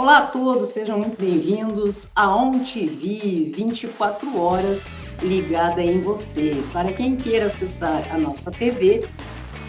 Olá a todos, sejam muito bem-vindos a OnTV 24 horas ligada em você. Para quem queira acessar a nossa TV,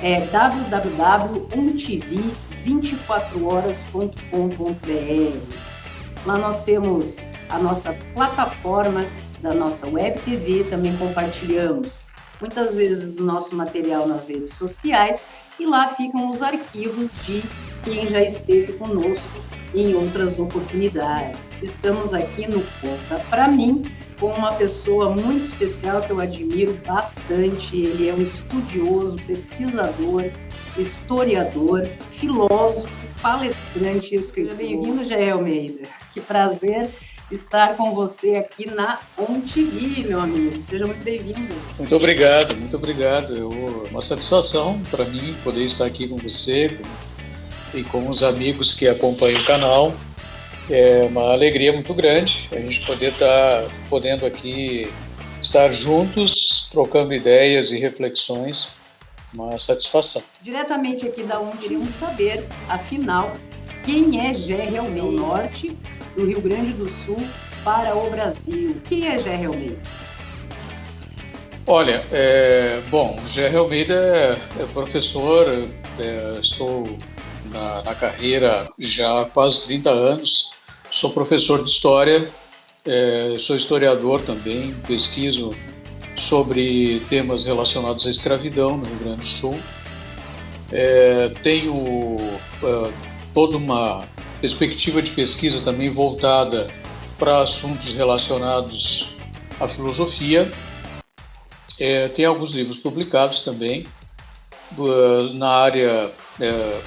é www.ontv24horas.com.br. Lá nós temos a nossa plataforma da nossa Web TV, também compartilhamos muitas vezes o nosso material nas redes sociais e lá ficam os arquivos de quem já esteve conosco em outras oportunidades. Estamos aqui no Conta Pra Mim com uma pessoa muito especial que eu admiro bastante. Ele é um estudioso, pesquisador, historiador, filósofo, palestrante e escritor. Bem-vindo, Jair Almeida. Que prazer estar com você aqui na OnTV, meu amigo. Seja muito bem-vindo. Muito obrigado, muito obrigado. É uma satisfação para mim poder estar aqui com você e com os amigos que acompanham o canal. É uma alegria muito grande a gente poder estar podendo aqui estar juntos, trocando ideias e reflexões. Uma satisfação. Diretamente aqui da onde queríamos saber, afinal, quem é Gerry Almeida, do norte do Rio Grande do Sul para o Brasil? Quem é Gerry Almeida? Olha, Gerry Almeida é professor, estou na carreira já há quase 30 anos, sou professor de História, sou historiador também, pesquiso sobre temas relacionados à escravidão no Rio Grande do Sul. Tenho toda uma perspectiva de pesquisa também voltada para assuntos relacionados à filosofia. Tem alguns livros publicados também na área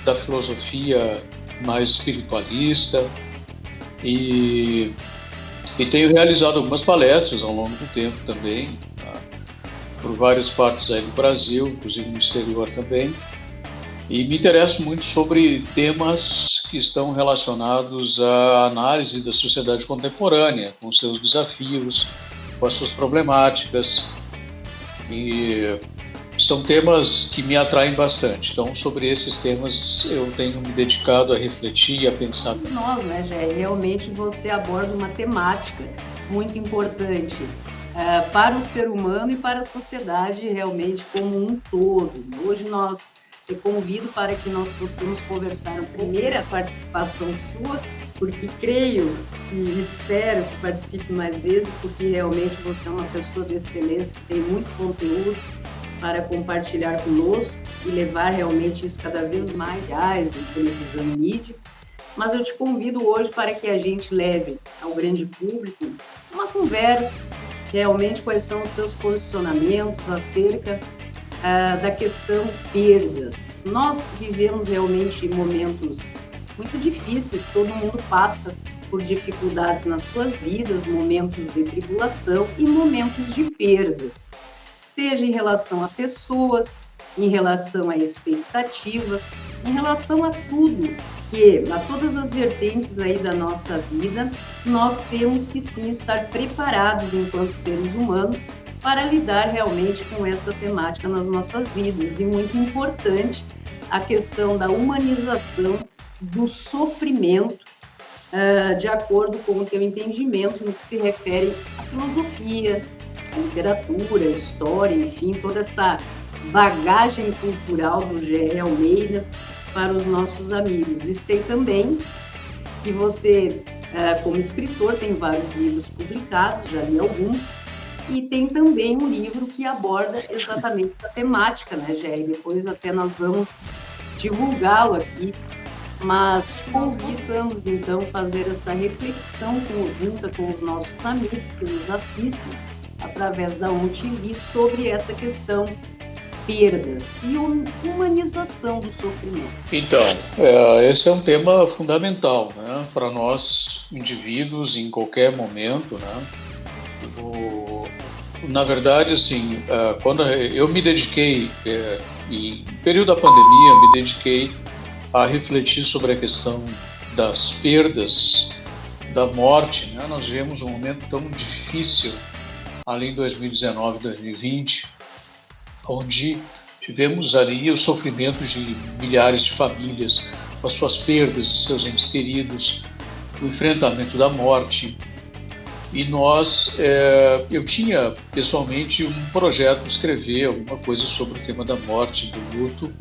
da filosofia mais espiritualista e tenho realizado algumas palestras ao longo do tempo também, por várias partes aí do Brasil, inclusive no exterior também, e me interesso muito sobre temas que estão relacionados à análise da sociedade contemporânea, com seus desafios, com as suas problemáticas, e são temas que me atraem bastante. Então, sobre esses temas, eu tenho me dedicado a refletir e a pensar. Nós, né, Gerry? Realmente você aborda uma temática muito importante para o ser humano e para a sociedade realmente como um todo. Hoje eu convido para que nós possamos conversar a primeira participação sua, porque creio e espero que participe mais vezes, porque realmente você é uma pessoa de excelência, que tem muito conteúdo para compartilhar conosco e levar realmente isso cada vez mais em televisão e mídia. Mas eu te convido hoje para que a gente leve ao grande público uma conversa, realmente quais são os teus posicionamentos acerca da questão perdas. Nós vivemos realmente momentos muito difíceis, todo mundo passa por dificuldades nas suas vidas, momentos de tribulação e momentos de perdas, seja em relação a pessoas, em relação a expectativas, em relação a tudo, a todas as vertentes aí da nossa vida, nós temos que sim estar preparados enquanto seres humanos para lidar realmente com essa temática nas nossas vidas. E muito importante a questão da humanização do sofrimento, de acordo com o teu entendimento no que se refere à filosofia, à literatura, à história, enfim, toda essa bagagem cultural do Gerry Almeida para os nossos amigos. E sei também que você, como escritor, tem vários livros publicados, já li alguns, e tem também um livro que aborda exatamente essa temática, né, Gerry? Depois até nós vamos divulgá-lo aqui, mas nós possamos então fazer essa reflexão conjunta com os nossos amigos que nos assistem através da OnTV sobre essa questão perdas e humanização do sofrimento. Então, esse é um tema fundamental, né, para nós indivíduos em qualquer momento, né? Na verdade, assim, quando eu me dediquei, em período da pandemia, me dediquei a refletir sobre a questão das perdas, da morte, né? Nós vivemos um momento tão difícil, além de 2019 e 2020, onde tivemos ali o sofrimento de milhares de famílias, com as suas perdas de seus entes queridos, o enfrentamento da morte. E eu tinha pessoalmente um projeto de escrever alguma coisa sobre o tema da morte, do luto,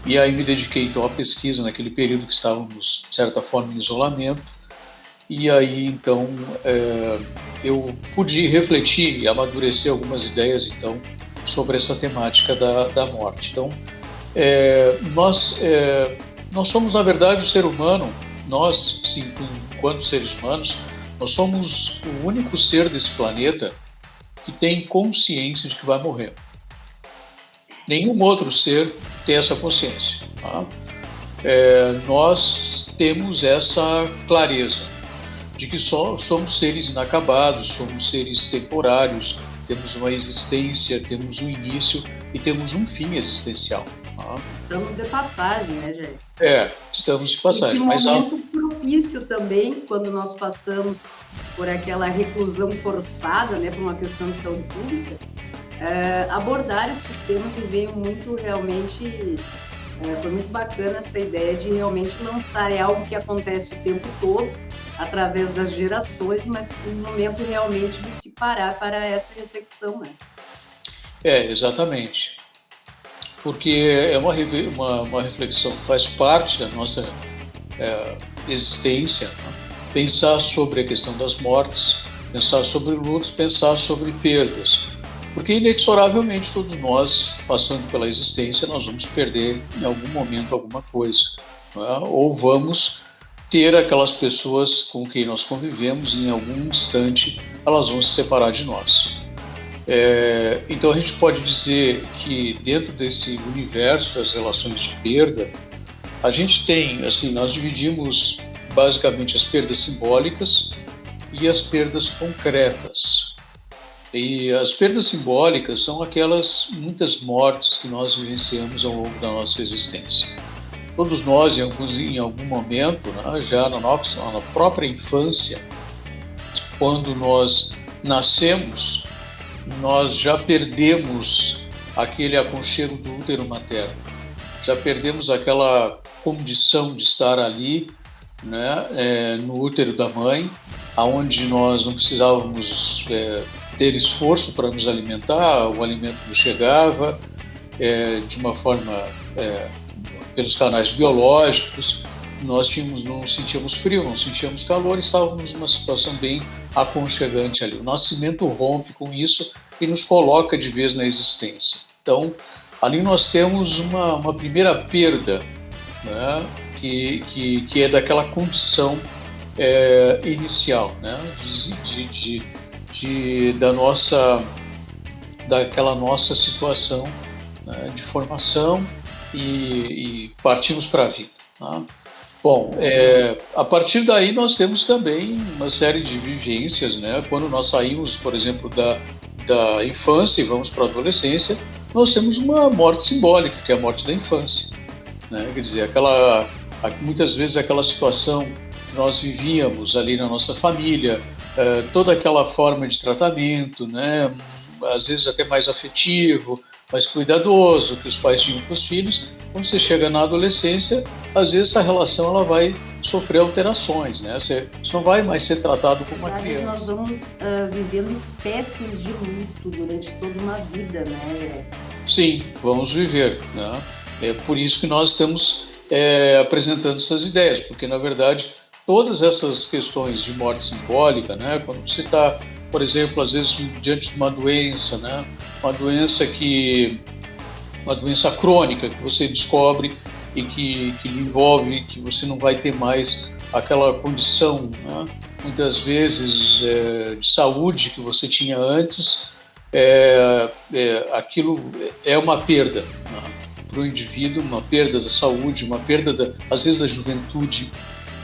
e aí me dediquei então à pesquisa naquele período que estávamos, de certa forma, em isolamento, e aí então eu pude refletir e amadurecer algumas ideias então sobre essa temática da morte. Então, nós somos, na verdade, o ser humano, nós, sim, enquanto seres humanos, nós somos o único ser desse planeta que tem consciência de que vai morrer. Nenhum outro ser tem essa consciência. Tá? Nós temos essa clareza de que só somos seres inacabados, somos seres temporários, temos uma existência, temos um início e temos um fim existencial. Tá? Estamos de passagem, né, Jair? Estamos de passagem. E que momento propício também, quando nós passamos por aquela reclusão forçada, né, por uma questão de saúde pública, abordar esses temas e veio muito realmente, foi muito bacana essa ideia de realmente lançar, algo que acontece o tempo todo, através das gerações, mas um momento realmente de se parar para essa reflexão, né? Exatamente. Porque é uma reflexão que faz parte da nossa existência, né? Pensar sobre a questão das mortes, pensar sobre lutos, pensar sobre perdas. Porque inexoravelmente todos nós, passando pela existência, nós vamos perder em algum momento alguma coisa, né? Ou vamos ter aquelas pessoas com quem nós convivemos, em algum instante elas vão se separar de nós. Então a gente pode dizer que dentro desse universo das relações de perda, a gente tem, assim, nós dividimos basicamente as perdas simbólicas e as perdas concretas. E as perdas simbólicas são aquelas muitas mortes que nós vivenciamos ao longo da nossa existência. Todos nós, em algum momento, né, já na própria infância, quando nós nascemos, nós já perdemos aquele aconchego do útero materno, já perdemos aquela condição de estar ali, né, no útero da mãe, aonde nós não precisávamos ter esforço para nos alimentar, o alimento nos chegava de uma forma pelos canais biológicos, nós não sentíamos frio, não sentíamos calor, estávamos numa situação bem aconchegante ali. O nascimento rompe com isso e nos coloca de vez na existência. Então, ali nós temos uma primeira perda, né, que é daquela condição inicial, né, daquela nossa situação, né, de formação e partimos para a vida. Tá? Bom, a partir daí nós temos também uma série de vivências, né? Quando nós saímos, por exemplo, da infância e vamos para a adolescência, nós temos uma morte simbólica, que é a morte da infância, né? Quer dizer, muitas vezes aquela situação que nós vivíamos ali na nossa família, toda aquela forma de tratamento, né? Às vezes até mais afetivo, mais cuidadoso que os pais tinham com os filhos. Quando você chega na adolescência, às vezes essa relação ela vai sofrer alterações, né? Você não vai mais ser tratado como uma criança. Nós vamos vivendo espécies de luto durante toda uma vida, né? Sim, vamos viver, né? É por isso que nós estamos apresentando essas ideias, porque na verdade todas essas questões de morte simbólica, né? Quando você está, por exemplo, às vezes diante de uma doença, né? Uma doença crônica que você descobre e que lhe envolve, que você não vai ter mais aquela condição, né, muitas vezes de saúde que você tinha antes, aquilo é uma perda, né, para o indivíduo, uma perda da saúde, uma perda, às vezes, da juventude,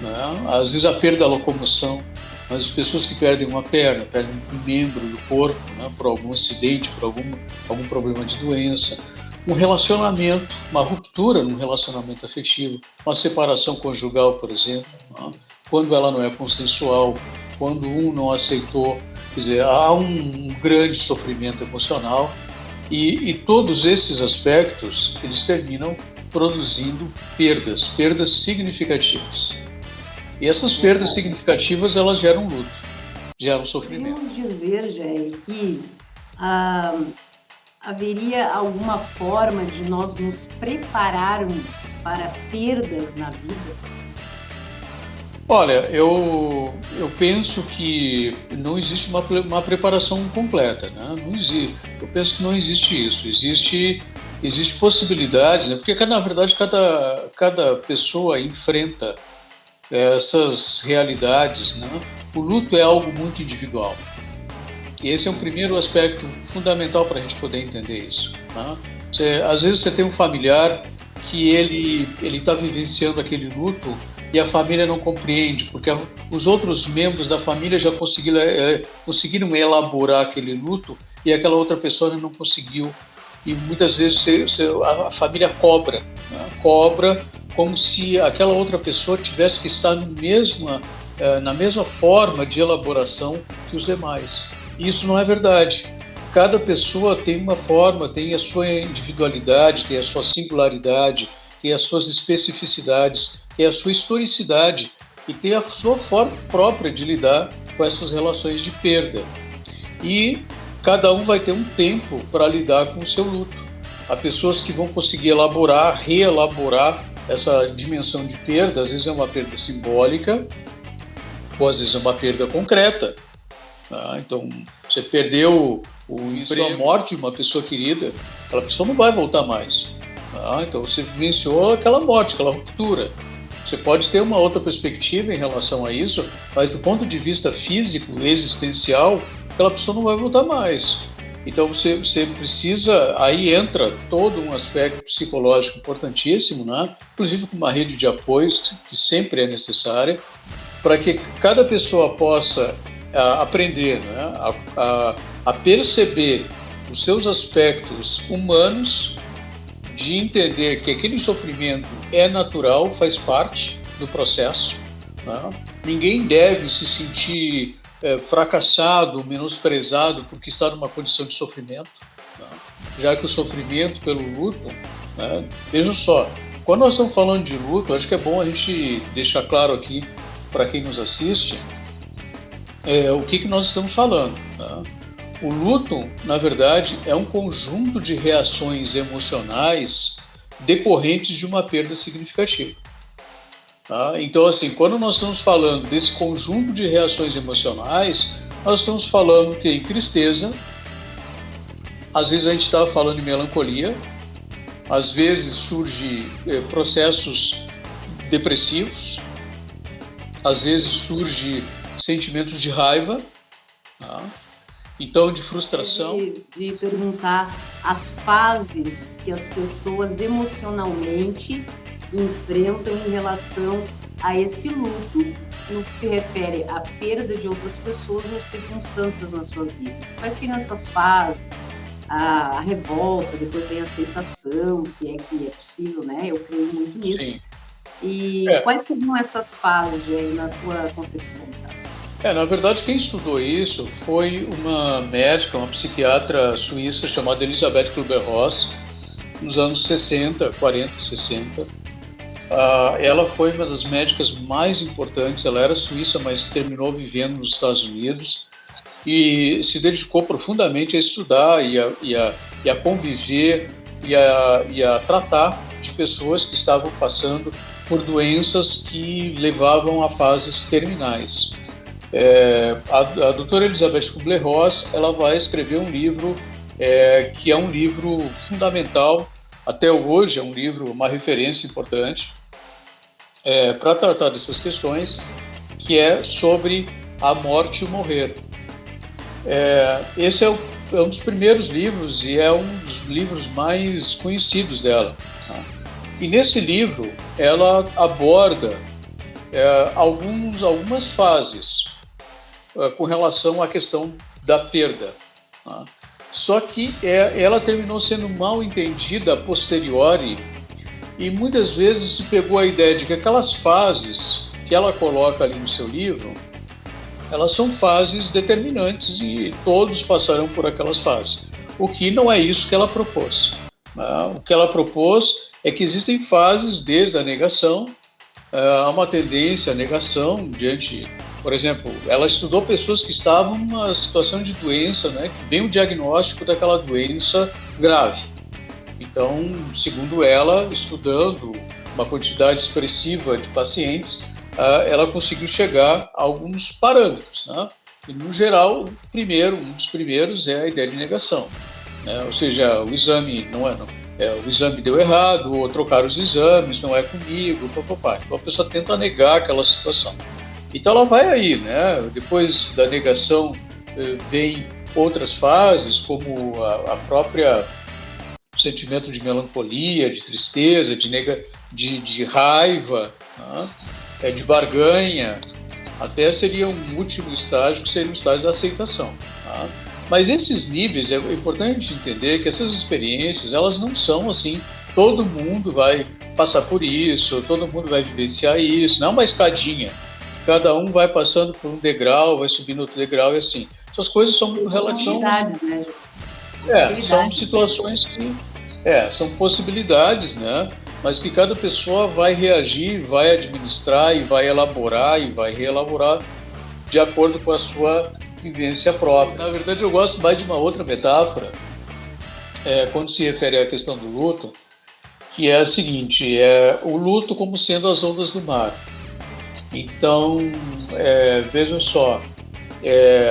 né, às vezes a perda da locomoção. Mas as pessoas que perdem uma perna, perdem um membro do corpo, né, por algum acidente, por algum problema de doença, um relacionamento, uma ruptura num relacionamento afetivo, uma separação conjugal, por exemplo, né, quando ela não é consensual, quando um não aceitou, quer dizer, há um grande sofrimento emocional e todos esses aspectos, eles terminam produzindo perdas significativas. E essas perdas significativas, elas geram luto, geram sofrimento. Podemos dizer, Jair, que haveria alguma forma de nós nos prepararmos para perdas na vida? Olha, eu penso que não existe uma preparação completa, né? Não existe. Eu penso que não existe isso. Existe possibilidades, né? Porque na verdade cada pessoa enfrenta essas realidades, né? O luto é algo muito individual. E esse é um primeiro aspecto fundamental para a gente poder entender isso, né? Às vezes você tem um familiar que ele está vivenciando aquele luto e a família não compreende, porque os outros membros da família já conseguiram elaborar aquele luto e aquela outra pessoa não conseguiu. E muitas vezes a família cobra, né? Cobra como se aquela outra pessoa tivesse que estar na mesma forma de elaboração que os demais. E isso não é verdade. Cada pessoa tem uma forma, tem a sua individualidade, tem a sua singularidade, tem as suas especificidades, tem a sua historicidade e tem a sua forma própria de lidar com essas relações de perda. E cada um vai ter um tempo para lidar com o seu luto. Há pessoas que vão conseguir elaborar, reelaborar essa dimensão de perda. Às vezes é uma perda simbólica, ou às vezes é uma perda concreta. Então, você perdeu a morte de uma pessoa querida, aquela pessoa não vai voltar mais. Então, você vivenciou aquela morte, aquela ruptura. Você pode ter uma outra perspectiva em relação a isso, mas do ponto de vista físico, existencial, aquela pessoa não vai voltar mais. Então você precisa, aí entra todo um aspecto psicológico importantíssimo, né? Inclusive com uma rede de apoios que sempre é necessária, para que cada pessoa possa aprender, né? a perceber os seus aspectos humanos, de entender que aquele sofrimento é natural, faz parte do processo, né? Ninguém deve se sentir fracassado, menosprezado porque está numa condição de sofrimento, né? Já que o sofrimento pelo luto, né? Veja só, quando nós estamos falando de luto, acho que é bom a gente deixar claro aqui para quem nos assiste o que nós estamos falando, né? O luto, na verdade, é um conjunto de reações emocionais decorrentes de uma perda significativa. Tá? Então, assim, quando nós estamos falando desse conjunto de reações emocionais, nós estamos falando que em tristeza, às vezes a gente está falando em melancolia, às vezes surge processos depressivos, às vezes surge sentimentos de raiva, tá? Então, de frustração. De perguntar as fases que as pessoas emocionalmente enfrentam em relação a esse luto, no que se refere à perda de outras pessoas ou circunstâncias nas suas vidas. Quais seriam essas fases? A revolta, depois vem a aceitação, se é que é possível, né? Eu creio muito nisso. Sim. E quais seriam essas fases aí na tua concepção, tá? Na verdade, quem estudou isso foi uma médica, uma psiquiatra suíça chamada Elisabeth Kübler-Ross, nos anos 60, 40 e 60. Ela foi uma das médicas mais importantes, ela era suíça, mas terminou vivendo nos Estados Unidos e se dedicou profundamente a estudar e a conviver e a tratar de pessoas que estavam passando por doenças que levavam a fases terminais. A doutora Elisabeth Kübler-Ross, ela vai escrever um livro que é um livro fundamental, até hoje é um livro, uma referência importante para tratar dessas questões, que é sobre a morte e o morrer. Esse é um dos primeiros livros e é um dos livros mais conhecidos dela, tá? E nesse livro ela aborda algumas fases com relação à questão da perda, tá? Só que ela terminou sendo mal entendida a posteriori e muitas vezes se pegou a ideia de que aquelas fases que ela coloca ali no seu livro, elas são fases determinantes e todos passarão por aquelas fases, o que não é isso que ela propôs, tá? O que ela propôs é que existem fases desde a negação há uma tendência à negação diante, por exemplo, ela estudou pessoas que estavam numa situação de doença, né, que vem o diagnóstico daquela doença grave. Então, segundo ela, estudando uma quantidade expressiva de pacientes, ela conseguiu chegar a alguns parâmetros, né? E, no geral, um dos primeiros é a ideia de negação, né? Ou seja, o exame o exame deu errado, ou trocaram os exames, não é comigo, papapá. Então a pessoa tenta negar aquela situação. Então ela vai aí, né? Depois da negação vem outras fases, como a própria sentimento de melancolia, de tristeza, de raiva, né? De barganha, até seria um último estágio, que seria o estágio da aceitação. Tá? Mas esses níveis, é importante entender que essas experiências, elas não são assim, todo mundo vai passar por isso, todo mundo vai vivenciar isso, não é uma escadinha. Cada um vai passando por um degrau, vai subindo outro degrau e assim. Essas coisas são muito relativas. Né? São situações que são possibilidades, né? Mas que cada pessoa vai reagir, vai administrar e vai elaborar e vai reelaborar de acordo com a sua vivência própria. Na verdade, eu gosto mais de uma outra metáfora, quando se refere à questão do luto, que é a seguinte, o luto como sendo as ondas do mar. Então, vejam só,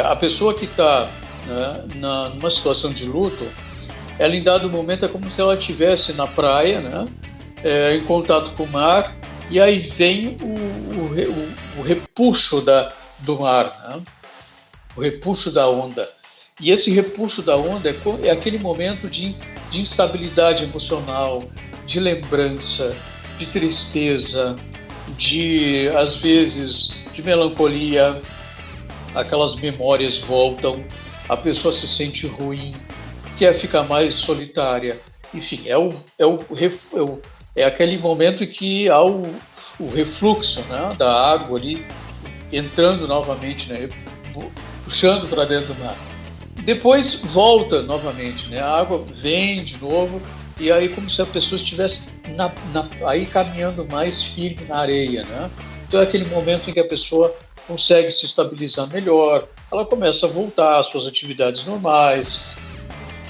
a pessoa que está, né, numa situação de luto, ela em dado momento é como se ela estivesse na praia, né, em contato com o mar, e aí vem o repuxo do mar, né, o repuxo da onda. E esse repuxo da onda é aquele momento de instabilidade emocional, de lembrança, de tristeza, às vezes, de melancolia. Aquelas memórias voltam, a pessoa se sente ruim, quer ficar mais solitária. Enfim, é aquele momento em que há o refluxo, né, da água ali, entrando novamente, né, puxando para dentro do mar. Depois volta novamente, né, a água vem de novo, e aí como se a pessoa estivesse aí caminhando mais firme na areia, né? Então é aquele momento em que a pessoa consegue se estabilizar melhor, ela começa a voltar às suas atividades normais,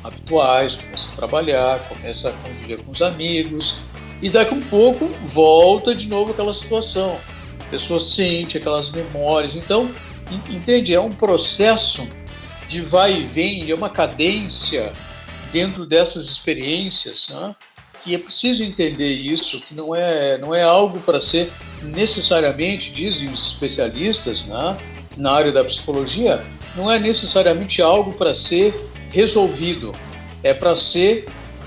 habituais, começa a trabalhar, começa a conviver com os amigos, e daqui a um pouco volta de novo aquela situação. A pessoa sente aquelas memórias. Então, entende? É um processo de vai e vem, é uma cadência dentro dessas experiências, né? E é preciso entender isso, que não é algo para ser necessariamente, dizem os especialistas, né, na área da psicologia, não é necessariamente algo para ser resolvido, é para ser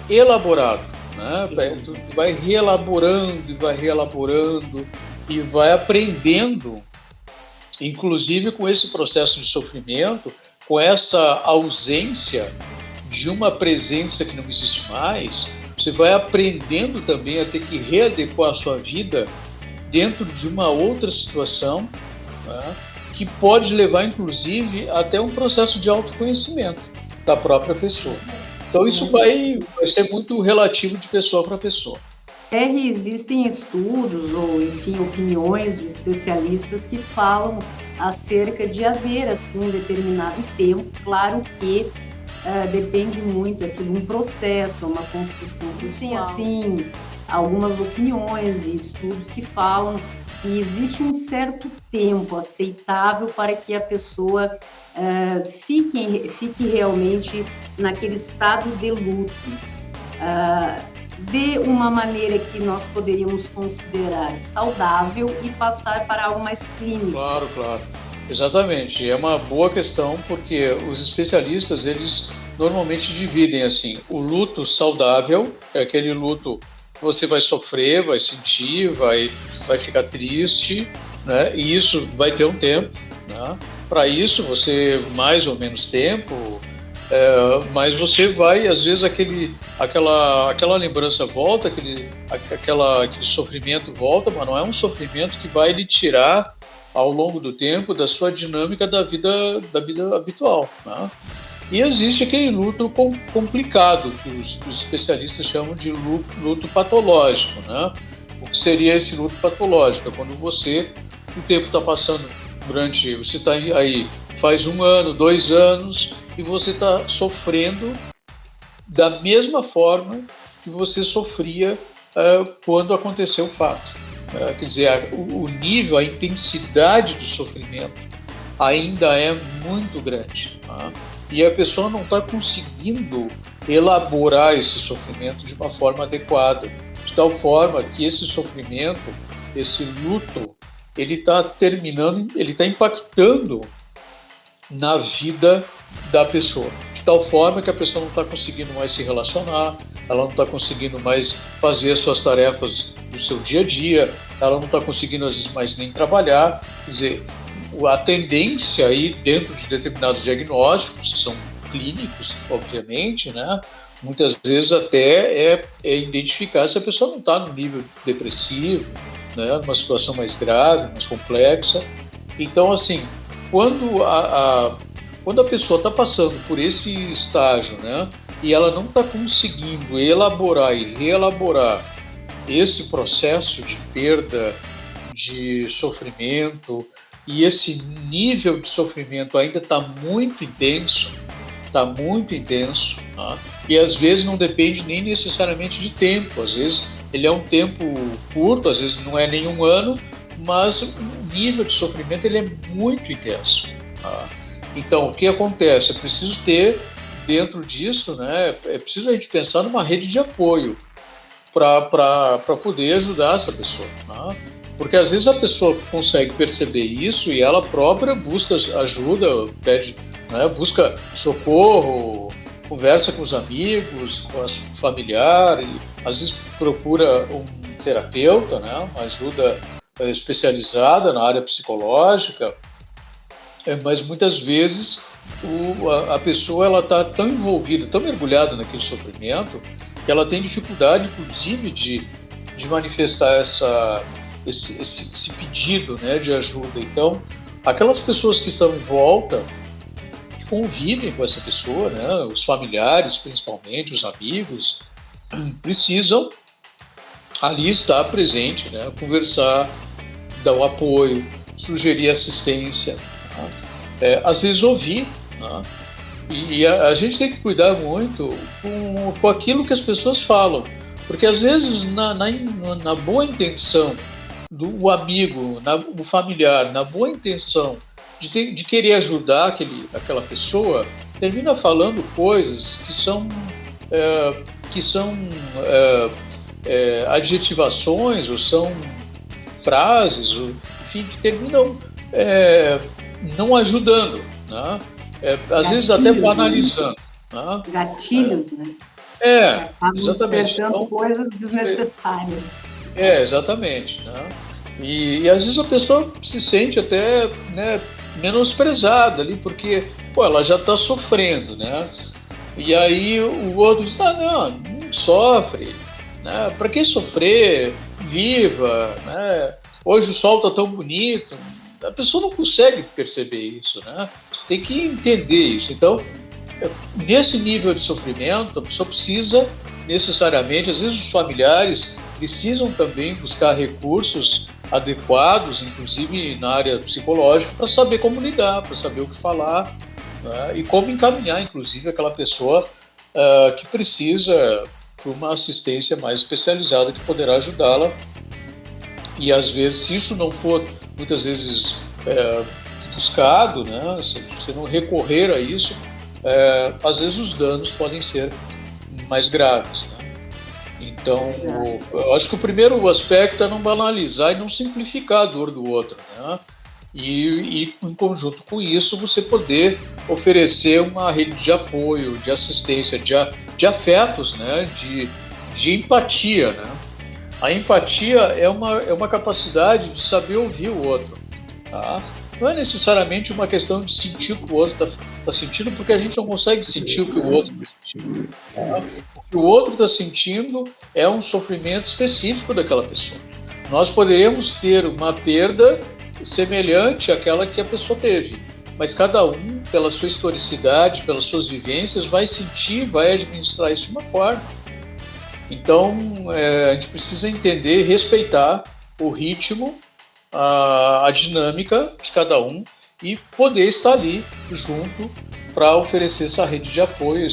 elaborado, né? Tu vai reelaborando e vai aprendendo, inclusive com esse processo de sofrimento, com essa ausência de uma presença que não existe mais, você vai aprendendo também a ter que readequar a sua vida dentro de uma outra situação, né, que pode levar, inclusive, até um processo de autoconhecimento da própria pessoa. Então, isso vai ser muito relativo de pessoa para pessoa. Existem estudos ou, enfim, opiniões de especialistas que falam acerca de haver, assim, um determinado tempo. Claro que depende muito aqui de um processo, uma construção. Existem, assim, algumas opiniões e estudos que falam que existe um certo tempo aceitável para que a pessoa fique realmente naquele estado de luto. De uma maneira que nós poderíamos considerar saudável e passar para algo mais clínico. Claro. Exatamente. É uma boa questão, porque os especialistas, eles normalmente dividem assim, o luto saudável, é aquele luto que você vai sofrer, vai sentir, vai ficar triste, né? E isso vai ter um tempo, né? Para isso, você mais ou menos tempo, mas você vai, às vezes, aquela lembrança volta, aquele sofrimento volta, mas não é um sofrimento que vai lhe tirar ao longo do tempo da sua dinâmica da vida habitual, né? E existe aquele luto complicado, que os especialistas chamam de luto patológico, né? O que seria esse luto patológico? É quando o tempo está passando você está aí faz 1 ano, 2 anos, e você está sofrendo da mesma forma que você sofria quando aconteceu o fato. Quer dizer, o nível, a intensidade do sofrimento ainda é muito grande. Tá? E a pessoa não está conseguindo elaborar esse sofrimento de uma forma adequada, de tal forma que esse sofrimento, esse luto, ele está ele está impactando na vida da pessoa, de tal forma que a pessoa não está conseguindo mais se relacionar, ela não está conseguindo mais fazer as suas tarefas do seu dia a dia, ela não está conseguindo às vezes mais nem trabalhar. Quer dizer, a tendência aí dentro de determinados diagnósticos, que são clínicos, obviamente, né? Muitas vezes até é identificar se a pessoa não está no nível depressivo, né? Numa situação mais grave, mais complexa. Então, assim, quando a pessoa está passando por esse estágio, né? E ela não está conseguindo elaborar e reelaborar esse processo de perda, de sofrimento, e esse nível de sofrimento ainda está muito intenso, tá? E às vezes não depende nem necessariamente de tempo, às vezes ele é um tempo curto, às vezes não é nem 1 ano, mas o nível de sofrimento ele é muito intenso. Tá? Então, o que acontece? É preciso ter, dentro disso, né, é preciso a gente pensar numa rede de apoio para poder ajudar essa pessoa. Tá? Porque às vezes a pessoa consegue perceber isso e ela própria busca ajuda, pede, né, busca socorro, conversa com os amigos, com os familiares, às vezes procura um terapeuta, né, uma ajuda especializada na área psicológica, mas muitas vezes a pessoa ela está tão envolvida, tão mergulhada naquele sofrimento, que ela tem dificuldade, inclusive, de manifestar esse pedido, né, de ajuda. Então, aquelas pessoas que estão em volta, que convivem com essa pessoa, né, os familiares, principalmente, os amigos, precisam ali estar presente, né, conversar, dar o apoio, sugerir assistência, tá? Às vezes ouvir, tá? E a gente tem que cuidar muito com aquilo que as pessoas falam, porque às vezes na boa intenção do amigo, o familiar, na boa intenção de querer ajudar aquela pessoa, termina falando coisas que são adjetivações, ou são frases, enfim, que terminam não ajudando, né? Às vezes até banalizando. Né? Gatilhos, né? Exatamente. Então, coisas desnecessárias. Exatamente. Né? E às vezes a pessoa se sente até, né, menosprezada ali, porque ela já está sofrendo, né? E aí o outro diz, não sofre, né? Para que sofrer? Viva, né? Hoje o sol está tão bonito. A pessoa não consegue perceber isso, né? Tem que entender isso. Então, nesse nível de sofrimento, a pessoa precisa necessariamente, às vezes os familiares precisam também buscar recursos adequados, inclusive na área psicológica, para saber como lidar, para saber o que falar, né? E como encaminhar, inclusive, aquela pessoa que precisa para uma assistência mais especializada que poderá ajudá-la. E às vezes, se isso não for muitas vezes buscado, né, se você não recorrer a isso, às vezes os danos podem ser mais graves. Né? Então, eu acho que o primeiro aspecto é não banalizar e não simplificar a dor do outro. Né? E em conjunto com isso, você poder oferecer uma rede de apoio, de assistência, de afetos, né? de empatia. Né? A empatia é uma capacidade de saber ouvir o outro. Tá? Não é necessariamente uma questão de sentir o que o outro está sentindo, porque a gente não consegue sentir o que o outro está sentindo. Tá? O que o outro está sentindo é um sofrimento específico daquela pessoa. Nós poderíamos ter uma perda semelhante àquela que a pessoa teve, mas cada um, pela sua historicidade, pelas suas vivências, vai sentir, vai administrar isso de uma forma. Então, a gente precisa entender e respeitar o ritmo, a dinâmica de cada um e poder estar ali junto para oferecer essa rede de apoio,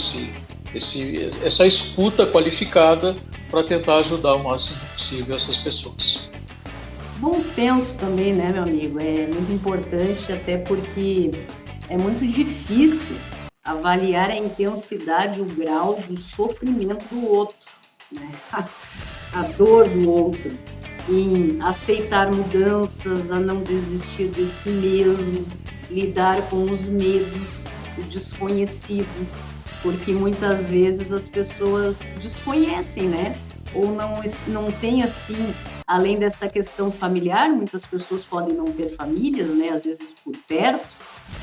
essa escuta qualificada para tentar ajudar o máximo possível essas pessoas. Bom senso também, né, meu amigo? É muito importante, até porque é muito difícil avaliar a intensidade, o grau do sofrimento do outro, né? A dor do outro, em aceitar mudanças, a não desistir de si mesmo, lidar com os medos, o desconhecido, porque muitas vezes as pessoas desconhecem, né? Ou não tem assim, além dessa questão familiar, muitas pessoas podem não ter famílias, né? Às vezes por perto,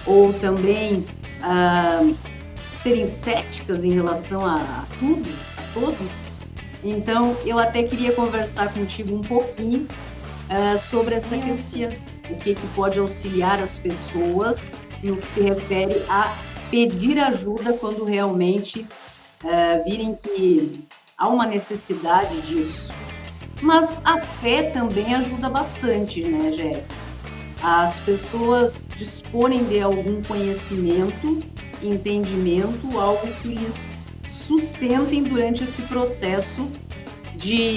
ou também serem céticas em relação a tudo, a todos. Então, eu até queria conversar contigo um pouquinho sobre essa questão, o que pode auxiliar as pessoas no que se refere a pedir ajuda quando realmente virem que há uma necessidade disso. Mas a fé também ajuda bastante, né, Gé? As pessoas disporem de algum conhecimento, entendimento, algo que lhes sustentem durante esse processo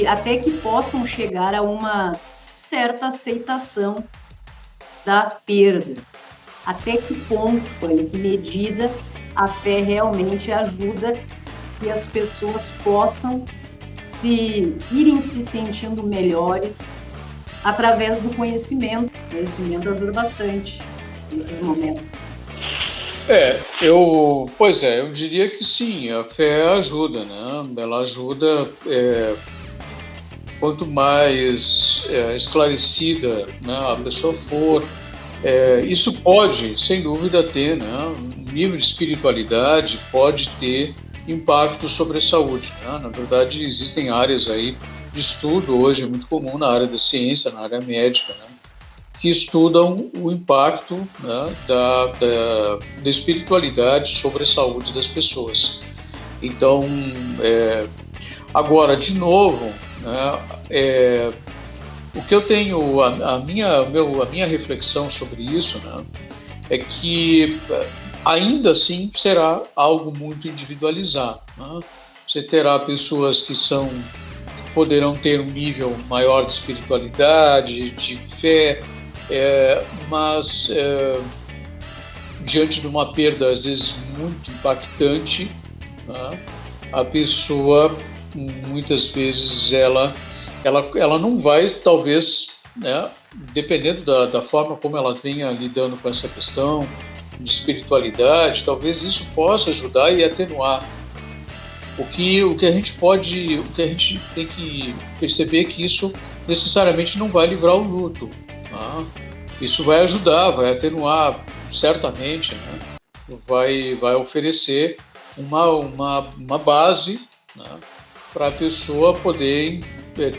até que possam chegar a uma certa aceitação da perda. Até que ponto, em que medida a fé realmente ajuda que as pessoas possam irem se sentindo melhores através do conhecimento. O conhecimento ajuda bastante nesses momentos. Eu diria que sim, a fé ajuda, né? Ela ajuda, quanto mais esclarecida, né, a pessoa for, isso pode, sem dúvida, ter, né, um nível de espiritualidade, pode ter impacto sobre a saúde, né? Na verdade, existem áreas aí de estudo, hoje é muito comum na área da ciência, na área médica, né, que estudam o impacto, né, da espiritualidade sobre a saúde das pessoas. Então, agora, de novo, né, o que eu tenho, a minha reflexão sobre isso, né, é que ainda assim será algo muito individualizado, né? Você terá pessoas que poderão ter um nível maior de espiritualidade, de fé, mas diante de uma perda às vezes muito impactante, né, a pessoa muitas vezes ela não vai, talvez, né, dependendo da forma como ela venha lidando com essa questão de espiritualidade, talvez isso possa ajudar e atenuar. O que a gente tem que perceber é que isso necessariamente não vai livrar o luto, tá? Isso vai ajudar, vai atenuar, certamente, né? Vai oferecer uma base, né, para a pessoa poder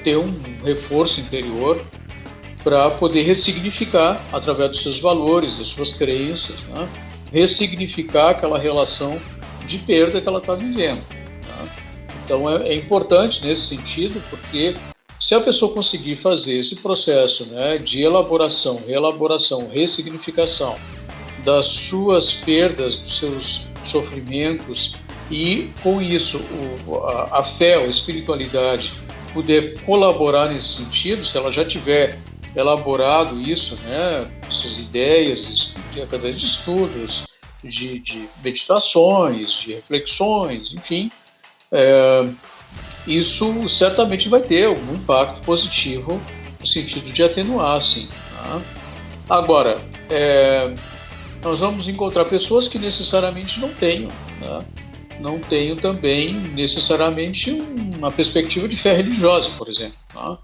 ter um reforço interior, para poder ressignificar, através dos seus valores, das suas crenças, né, ressignificar aquela relação de perda que ela está vivendo. Né? Então é importante nesse sentido, porque se a pessoa conseguir fazer esse processo, né, de elaboração, reelaboração, ressignificação das suas perdas, dos seus sofrimentos, e com isso a fé, a espiritualidade puder colaborar nesse sentido, se ela já tiver elaborado isso, né, essas ideias através de estudos, de meditações, de reflexões, enfim, isso certamente vai ter algum impacto positivo no sentido de atenuar, sim. Tá? Agora, nós vamos encontrar pessoas que necessariamente não tenham, né? Não tenham também necessariamente uma perspectiva de fé religiosa, por exemplo. Tá?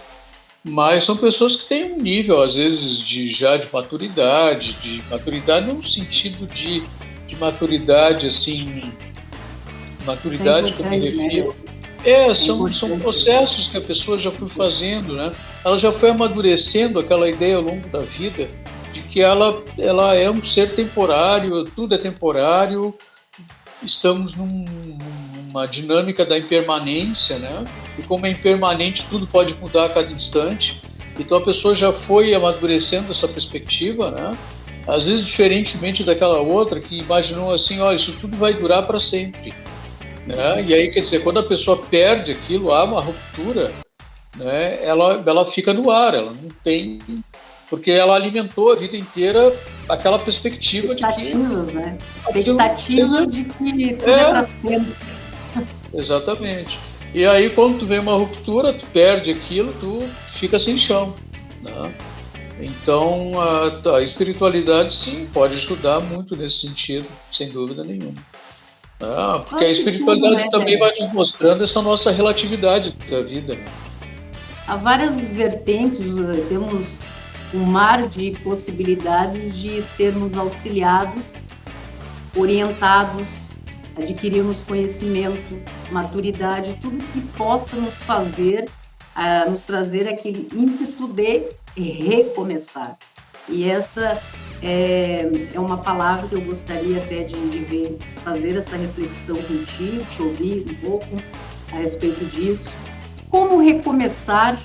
Mas são pessoas que têm um nível, às vezes, de maturidade não no sentido de maturidade, assim, maturidade que eu me refiro. São processos que a pessoa já foi fazendo, né? Ela já foi amadurecendo aquela ideia ao longo da vida de que ela é um ser temporário, tudo é temporário, estamos num uma dinâmica da impermanência, né? E como é impermanente, tudo pode mudar a cada instante. Então a pessoa já foi amadurecendo essa perspectiva, né? Às vezes diferentemente daquela outra que imaginou assim, ó, isso tudo vai durar para sempre, né? E aí, quer dizer, quando a pessoa perde aquilo, há uma ruptura, né? Ela fica no ar, ela não tem, porque ela alimentou a vida inteira aquela perspectiva de que né? Expectativas de que tudo é para sempre. Exatamente. E aí, quando tu vê uma ruptura, tu perde aquilo, tu fica sem chão, né? Então, a espiritualidade, sim, pode ajudar muito nesse sentido, sem dúvida nenhuma. Porque a espiritualidade também vai nos mostrando essa nossa relatividade da vida, né? Há várias vertentes, temos um mar de possibilidades de sermos auxiliados, orientados, adquirirmos conhecimento, maturidade, tudo que possa nos fazer, nos trazer aquele ímpeto de recomeçar. E essa é uma palavra que eu gostaria até de fazer essa reflexão contigo, te ouvir um pouco a respeito disso. Como recomeçar,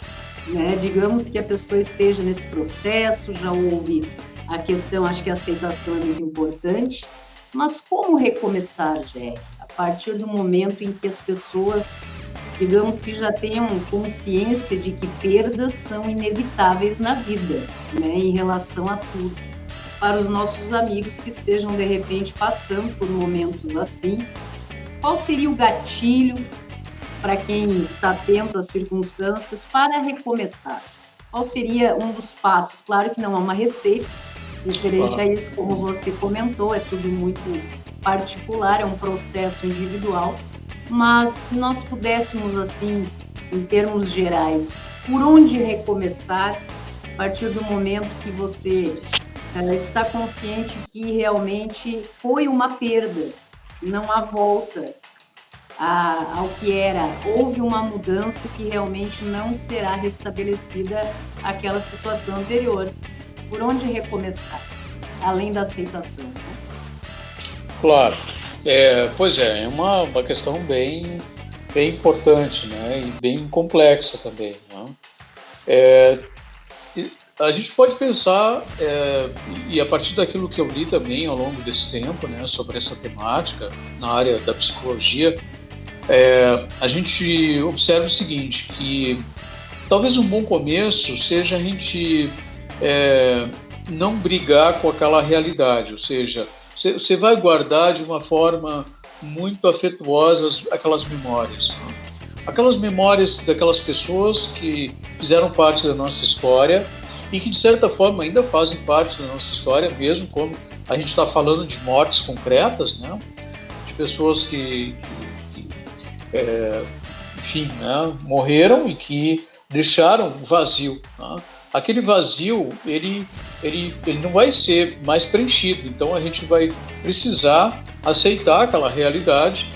né? Digamos que a pessoa esteja nesse processo, já houve a questão, acho que a aceitação é muito importante, mas como recomeçar, Jack? A partir do momento em que as pessoas, digamos que já tenham consciência de que perdas são inevitáveis na vida, né, em relação a tudo. Para os nossos amigos que estejam, de repente, passando por momentos assim, qual seria o gatilho para quem está atento às circunstâncias para recomeçar? Qual seria um dos passos? Claro que não é uma receita, diferente a isso, como você comentou, é tudo muito particular, é um processo individual, mas se nós pudéssemos, assim, em termos gerais, por onde recomeçar a partir do momento que você está consciente que realmente foi uma perda, não há volta ao que era, houve uma mudança que realmente não será restabelecida aquela situação anterior. Por onde recomeçar, além da aceitação? Né? Claro, pois é uma questão bem importante, né, e bem complexa também, né? A gente pode pensar, e a partir daquilo que eu li também ao longo desse tempo, né, sobre essa temática na área da psicologia, a gente observa o seguinte, que talvez um bom começo seja a gente não brigar com aquela realidade, ou seja, você vai guardar de uma forma muito afetuosa aquelas memórias, né? Aquelas memórias daquelas pessoas que fizeram parte da nossa história e que de certa forma ainda fazem parte da nossa história, mesmo quando a gente está falando de mortes concretas, né? De pessoas que enfim, né, morreram e que deixaram um vazio, né? Aquele vazio, ele não vai ser mais preenchido, então a gente vai precisar aceitar aquela realidade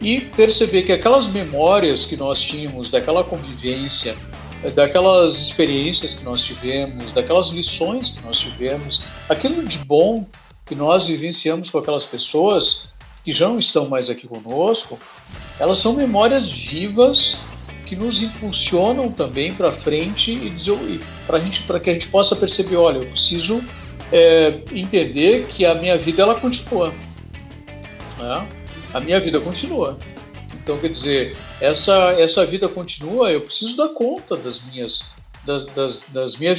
e perceber que aquelas memórias que nós tínhamos daquela convivência, daquelas experiências que nós tivemos, daquelas lições que nós tivemos, aquilo de bom que nós vivenciamos com aquelas pessoas que já não estão mais aqui conosco, elas são memórias vivas que nos impulsionam também para frente e para que a gente possa perceber, olha, eu preciso entender que a minha vida ela continua, né? A minha vida continua. Então, quer dizer, essa vida continua, eu preciso dar conta das minhas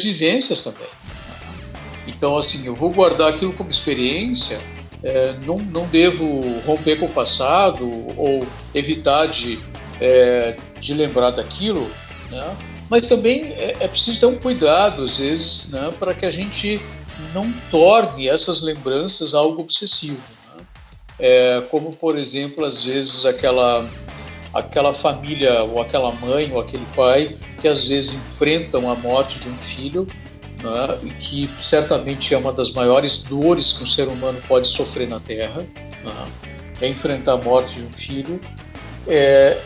vivências também. Então, assim, eu vou guardar aquilo como experiência, não devo romper com o passado ou evitar de lembrar daquilo, né? Mas também é preciso ter um cuidado, às vezes, né, para que a gente não torne essas lembranças algo obsessivo, né? Como, por exemplo, às vezes aquela família, ou aquela mãe, ou aquele pai, que às vezes enfrentam a morte de um filho, né, e que certamente é uma das maiores dores que um ser humano pode sofrer na Terra, né, é enfrentar a morte de um filho,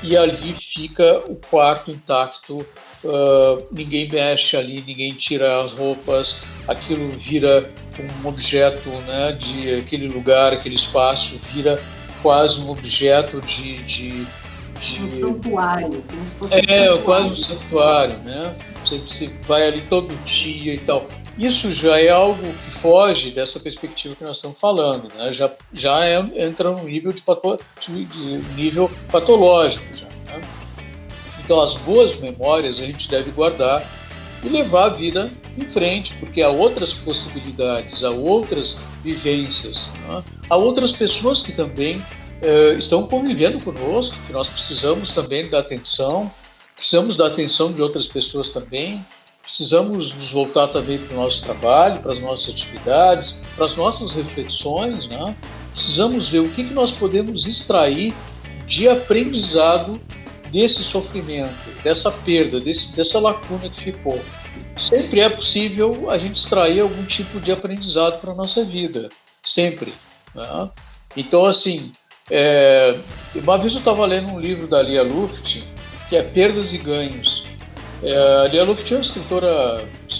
e ali fica o quarto intacto, ninguém mexe ali, ninguém tira as roupas, aquilo vira um objeto, né, de aquele lugar, aquele espaço, vira quase um objeto um santuário, como se fosse quase um santuário, né? Você vai ali todo dia e tal. Isso já é algo que foge dessa perspectiva que nós estamos falando, né? Entra num nível nível patológico já, né? Então, as boas memórias a gente deve guardar e levar a vida em frente, porque há outras possibilidades, há outras vivências, né? Há outras pessoas que também estão convivendo conosco, que nós precisamos também dar atenção, precisamos da atenção de outras pessoas também, precisamos nos voltar também para o nosso trabalho, para as nossas atividades, para as nossas reflexões, né? Precisamos ver o que nós podemos extrair de aprendizado desse sofrimento, dessa perda, dessa lacuna que ficou. Sempre é possível a gente extrair algum tipo de aprendizado para a nossa vida, sempre, né? Então, assim, uma vez eu estava lendo um livro da Lia Luft, que é Perdas e Ganhos. A Lia Luft é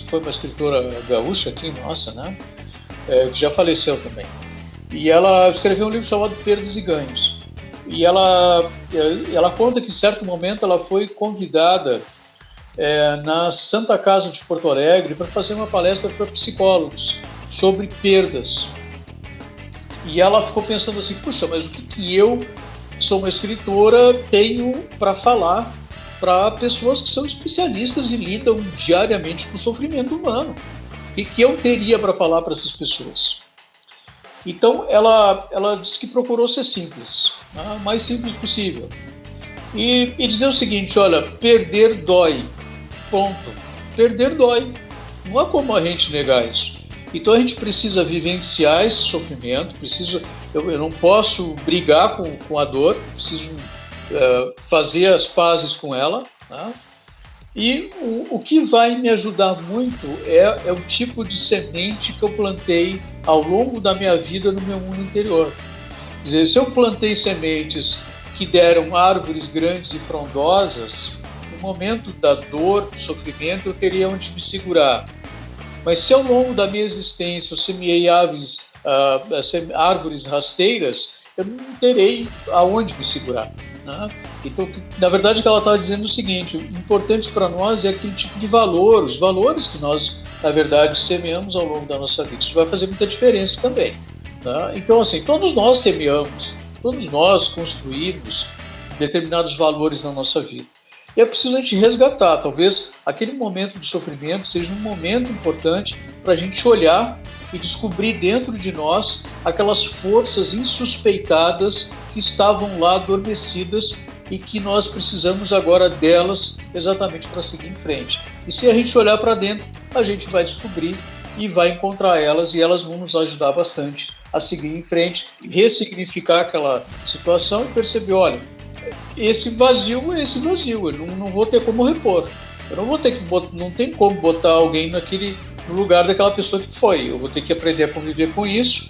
foi uma escritora gaúcha aqui, nossa, né? Que já faleceu também. E ela escreveu um livro chamado Perdas e Ganhos. E ela conta que, em certo momento, ela foi convidada na Santa Casa de Porto Alegre para fazer uma palestra para psicólogos sobre perdas. E ela ficou pensando assim, puxa, mas o que eu, que sou uma escritora, tenho para falar para pessoas que são especialistas e lidam diariamente com o sofrimento humano? O que eu teria para falar para essas pessoas? Então, ela disse que procurou ser simples, né? O mais simples possível. E dizer o seguinte, olha, perder dói, ponto. Perder dói. Não há como a gente negar isso. Então a gente precisa vivenciar esse sofrimento, eu não posso brigar com a dor, preciso fazer as pazes com ela, né? E o que vai me ajudar muito é o tipo de semente que eu plantei ao longo da minha vida no meu mundo interior. Quer dizer, se eu plantei sementes que deram árvores grandes e frondosas, no momento da dor, do sofrimento, eu teria onde me segurar. Mas se ao longo da minha existência eu semeei árvores rasteiras, eu não terei aonde me segurar, né? Então, na verdade, o que ela estava dizendo é o seguinte: o importante para nós é aquele tipo de valor, os valores que nós, na verdade, semeamos ao longo da nossa vida. Isso vai fazer muita diferença também, né? Então, assim, todos nós semeamos, todos nós construímos determinados valores na nossa vida. E é preciso a gente resgatar. Talvez aquele momento de sofrimento seja um momento importante para a gente olhar e descobrir dentro de nós aquelas forças insuspeitadas que estavam lá adormecidas e que nós precisamos agora delas exatamente para seguir em frente. E se a gente olhar para dentro, a gente vai descobrir e vai encontrar elas, e elas vão nos ajudar bastante a seguir em frente, ressignificar aquela situação e perceber, olha, esse vazio é esse vazio, eu não vou ter como repor. Eu não vou ter não tem como botar alguém no lugar daquela pessoa que foi. Eu vou ter que aprender a conviver com isso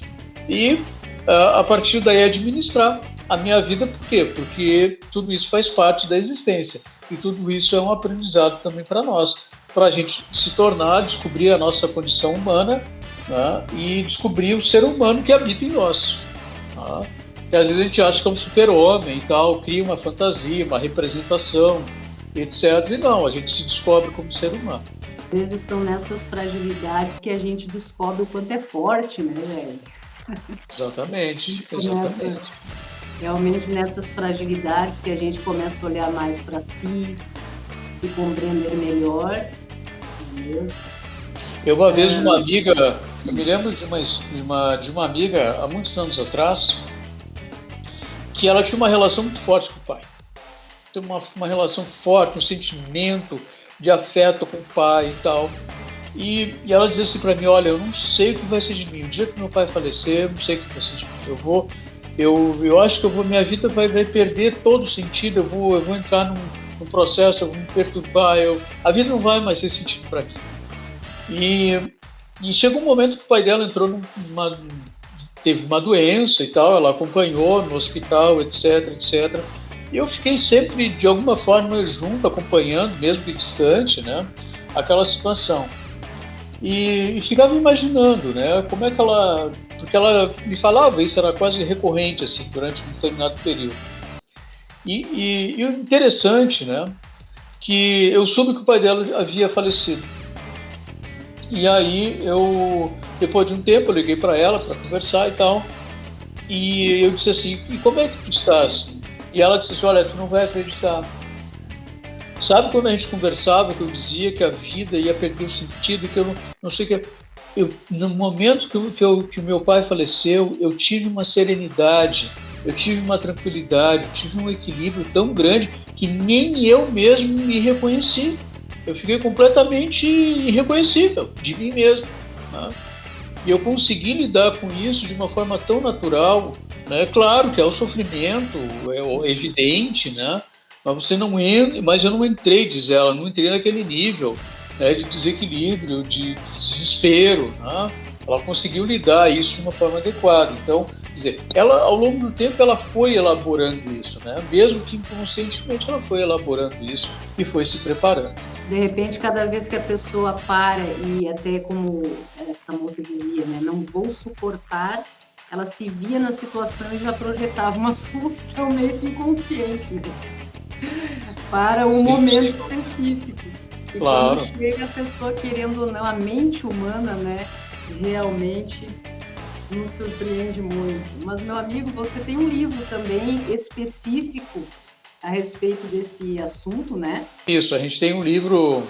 e a partir daí administrar a minha vida. Por quê? Porque tudo isso faz parte da existência e tudo isso é um aprendizado também para nós, para a gente se tornar, descobrir a nossa condição humana, né, e descobrir o ser humano que habita em nós, né? E às vezes a gente acha que é um super-homem e tal, cria uma fantasia, uma representação, etc. E não, a gente se descobre como ser humano. Às vezes são nessas fragilidades que a gente descobre o quanto é forte, né, velho? Exatamente. Realmente nessas fragilidades que a gente começa a olhar mais para si, se compreender melhor. Beleza? Eu uma vez uma amiga, eu me lembro de uma amiga há muitos anos atrás, que ela tinha uma relação muito forte com o pai. Tem uma relação forte, um sentimento de afeto com o pai e tal. E ela dizia assim para mim, olha, eu não sei o que vai ser de mim. O dia que meu pai falecer, eu não sei o que vai ser de mim. Eu acho que minha vida vai perder todo o sentido, eu vou entrar num processo, eu vou me perturbar, a vida não vai mais ter sentido para mim. E chegou um momento que o pai dela entrou teve uma doença e tal, ela acompanhou no hospital, etc. E eu fiquei sempre, de alguma forma, junto, acompanhando, mesmo que distante, né, aquela situação. e ficava imaginando, né, como é que ela, porque ela me falava, isso era quase recorrente assim durante um determinado período. E o interessante, né, que eu soube que o pai dela havia falecido. E aí depois de um tempo, eu liguei para ela para conversar e tal. E eu disse assim: e como é que tu estás? E ela disse assim: olha, tu não vai acreditar. Sabe quando a gente conversava, que eu dizia que a vida ia perder o sentido, que eu não sei o que. No momento que o meu pai faleceu, eu tive uma serenidade, eu tive uma tranquilidade, eu tive um equilíbrio tão grande que nem eu mesmo me reconheci. Eu fiquei completamente irreconhecível de mim mesmo. Né? E eu consegui lidar com isso de uma forma tão natural, né? Claro que é o sofrimento, é evidente, né? Mas você não entra, mas eu não entrei, diz ela, não entrei naquele nível, né, de desequilíbrio, de desespero, né? Ela conseguiu lidar isso de uma forma adequada. Então, quer dizer, ela ao longo do tempo ela foi elaborando isso, né? Mesmo que inconscientemente ela foi elaborando isso e foi se preparando. De repente, cada vez que a pessoa para e até como essa moça dizia, né, não vou suportar, ela se via na situação e já projetava uma solução meio que inconsciente, né? Para um momento específico. E claro. Quando chega a pessoa querendo ou não, a mente humana, né, realmente nos surpreende muito. Mas, meu amigo, você tem um livro também específico a respeito desse assunto, né? Isso, a gente tem um livro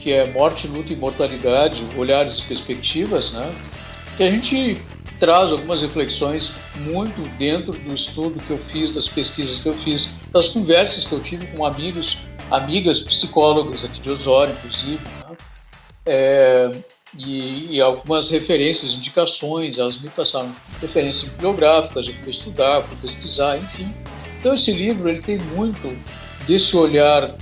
que é Morte, Luta e Imortalidade, Olhares e Perspectivas, né? Que a gente traz algumas reflexões muito dentro do estudo que eu fiz, das pesquisas que eu fiz, das conversas que eu tive com amigas psicólogas aqui de Osório, inclusive, né? E algumas referências, indicações, elas me passaram referências bibliográficas, eu fui estudar, fui pesquisar, enfim. Então esse livro ele tem muito desse olhar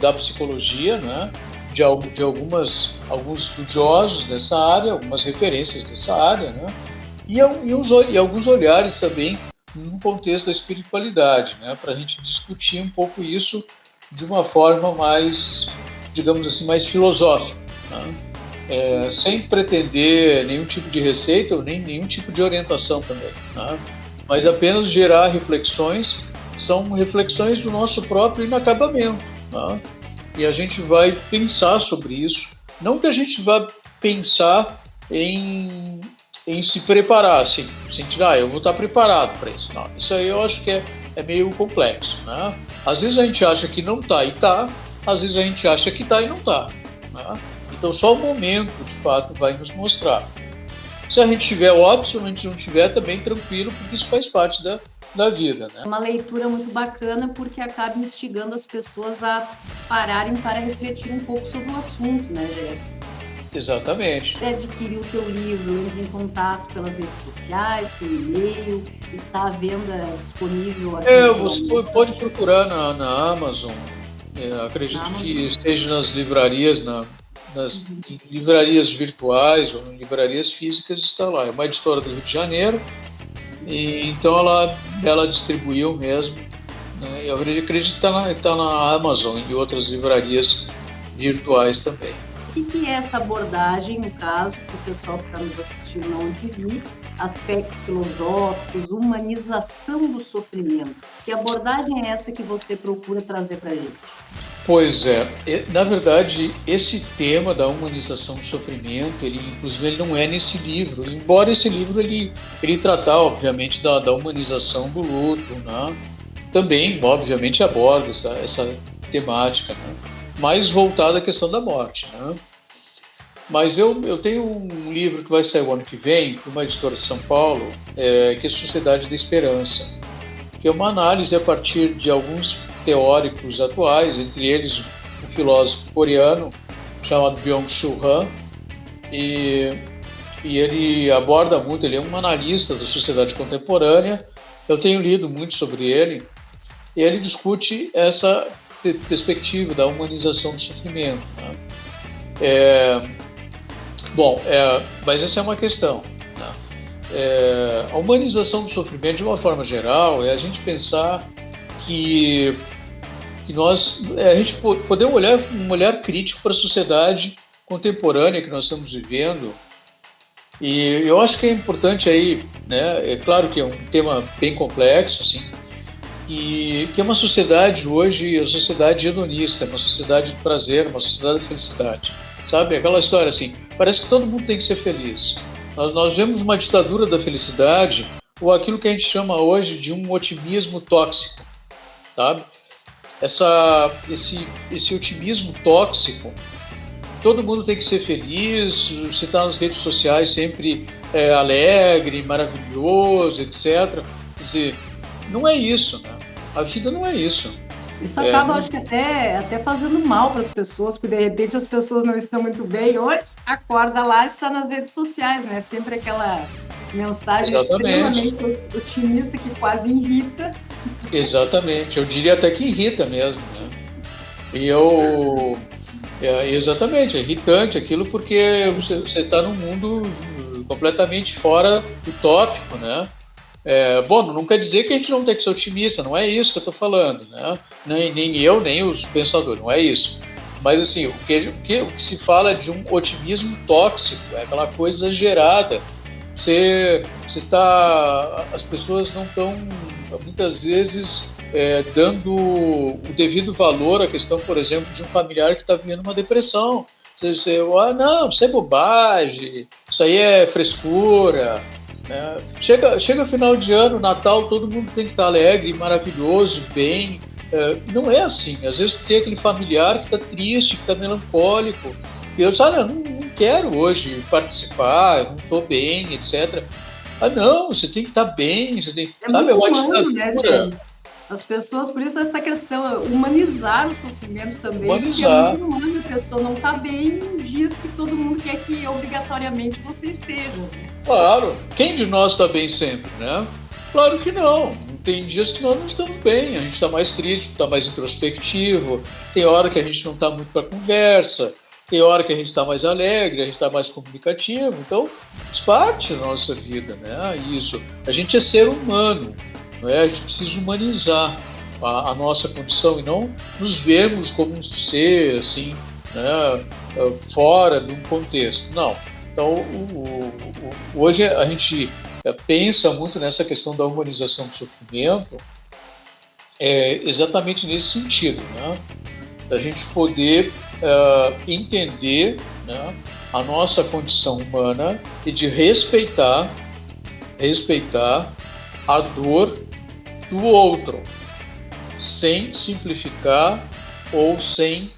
da psicologia, né? de alguns estudiosos dessa área, algumas referências dessa área, né? E alguns olhares também no contexto da espiritualidade, né? Para a gente discutir um pouco isso de uma forma mais, digamos assim, mais filosófica, né? Sem pretender nenhum tipo de receita ou nem nenhum tipo de orientação também, né? Mas apenas gerar reflexões, são reflexões do nosso próprio inacabamento, né? E a gente vai pensar sobre isso, não que a gente vá pensar em se preparar, assim, sentir, eu vou estar preparado para isso. Não, isso aí eu acho que é meio complexo, né? Às vezes a gente acha que não está e está, às vezes a gente acha que está e não está, né? Então só o momento, de fato, vai nos mostrar. Se a gente tiver ótimo, se a gente não tiver, também tranquilo, porque isso faz parte da vida, né? Uma leitura muito bacana porque acaba instigando as pessoas a pararem para refletir um pouco sobre o assunto, né, Jeff? Exatamente. Você adquirir o teu livro, entre em contato pelas redes sociais, pelo e-mail, está à venda disponível aqui? Você pode procurar na Amazon. Acredito que esteja nas livrarias, nas livrarias virtuais ou em livrarias físicas, está lá. É uma editora do Rio de Janeiro, e então ela distribuiu mesmo, né? Eu acredito que está na Amazon e outras livrarias virtuais também. O que é essa abordagem, no caso, para o pessoal que está nos assistindo não viu, aspectos filosóficos, humanização do sofrimento? Que abordagem é essa que você procura trazer para a gente? Pois é, na verdade, esse tema da humanização do sofrimento, inclusive ele não é nesse livro, embora esse livro ele tratar, obviamente, da humanização do luto, né? Também, obviamente, aborda essa temática, né? Mais voltada à questão da morte, né? Mas eu tenho um livro que vai sair o ano que vem, de uma editora de São Paulo, que é Sociedade da Esperança, que é uma análise a partir de alguns teóricos atuais, entre eles um filósofo coreano chamado Byung-Chul Han, e ele aborda muito, ele é um analista da sociedade contemporânea, eu tenho lido muito sobre ele, e ele discute essa perspectiva da humanização do sofrimento, né? Mas essa é uma questão, né? A humanização do sofrimento, de uma forma geral, é a gente pensar que a gente poder olhar um olhar crítico para a sociedade contemporânea que nós estamos vivendo, e eu acho que é importante aí, né, é claro que é um tema bem complexo, assim, e que é uma sociedade hoje, a sociedade hedonista, uma sociedade de prazer, uma sociedade de felicidade, sabe? Aquela história assim, parece que todo mundo tem que ser feliz. Nós vemos uma ditadura da felicidade, ou aquilo que a gente chama hoje de um otimismo tóxico, sabe? Esse otimismo tóxico, todo mundo tem que ser feliz, você está nas redes sociais sempre alegre, maravilhoso, etc. Quer dizer, não é isso, né? A vida não é isso. Isso acaba, acho que até fazendo mal para as pessoas, porque de repente as pessoas não estão muito bem, ou acorda lá e está nas redes sociais, né? Sempre aquela mensagem extremamente otimista que quase irrita. Exatamente, eu diria até que irrita mesmo, né? Exatamente, é irritante aquilo porque você está num mundo completamente fora do tópico, né? Bom, não quer dizer que a gente não tem que ser otimista, não é isso que eu estou falando, né? Nem eu, nem os pensadores, não é isso. Mas assim, o que se fala de um otimismo tóxico, é aquela coisa exagerada. As pessoas não estão, muitas vezes, dando o devido valor à questão, por exemplo, de um familiar que está vivendo uma depressão. Não, isso é bobagem, isso aí é frescura. Né? Chega final de ano, Natal, todo mundo tem que estar alegre, maravilhoso, bem. Não é assim. Às vezes tem aquele familiar que está triste, que está melancólico. E eu não quero hoje participar, eu não estou bem, etc. Não, você tem que estar bem, você tem que... É uma ditadura. Né? As pessoas, por isso essa questão, humanizar o sofrimento também, humanizar. Porque é muito humano, a pessoa não está bem, diz que todo mundo quer que obrigatoriamente você esteja. Né? Claro, quem de nós está bem sempre, né? Claro que não. Tem dias que nós não estamos bem, a gente está mais triste, está mais introspectivo, tem hora que a gente não está muito para conversa, tem hora que a gente está mais alegre, a gente está mais comunicativo, então faz parte da nossa vida, né? Isso. A gente é ser humano, não é? A gente precisa humanizar a nossa condição e não nos vermos como um ser, assim, né? Fora de um contexto. Não. Então, hoje a gente pensa muito nessa questão da humanização do sofrimento, exatamente nesse sentido, né? Da gente poder entender, né, a nossa condição humana e de respeitar a dor do outro, sem simplificar ou sem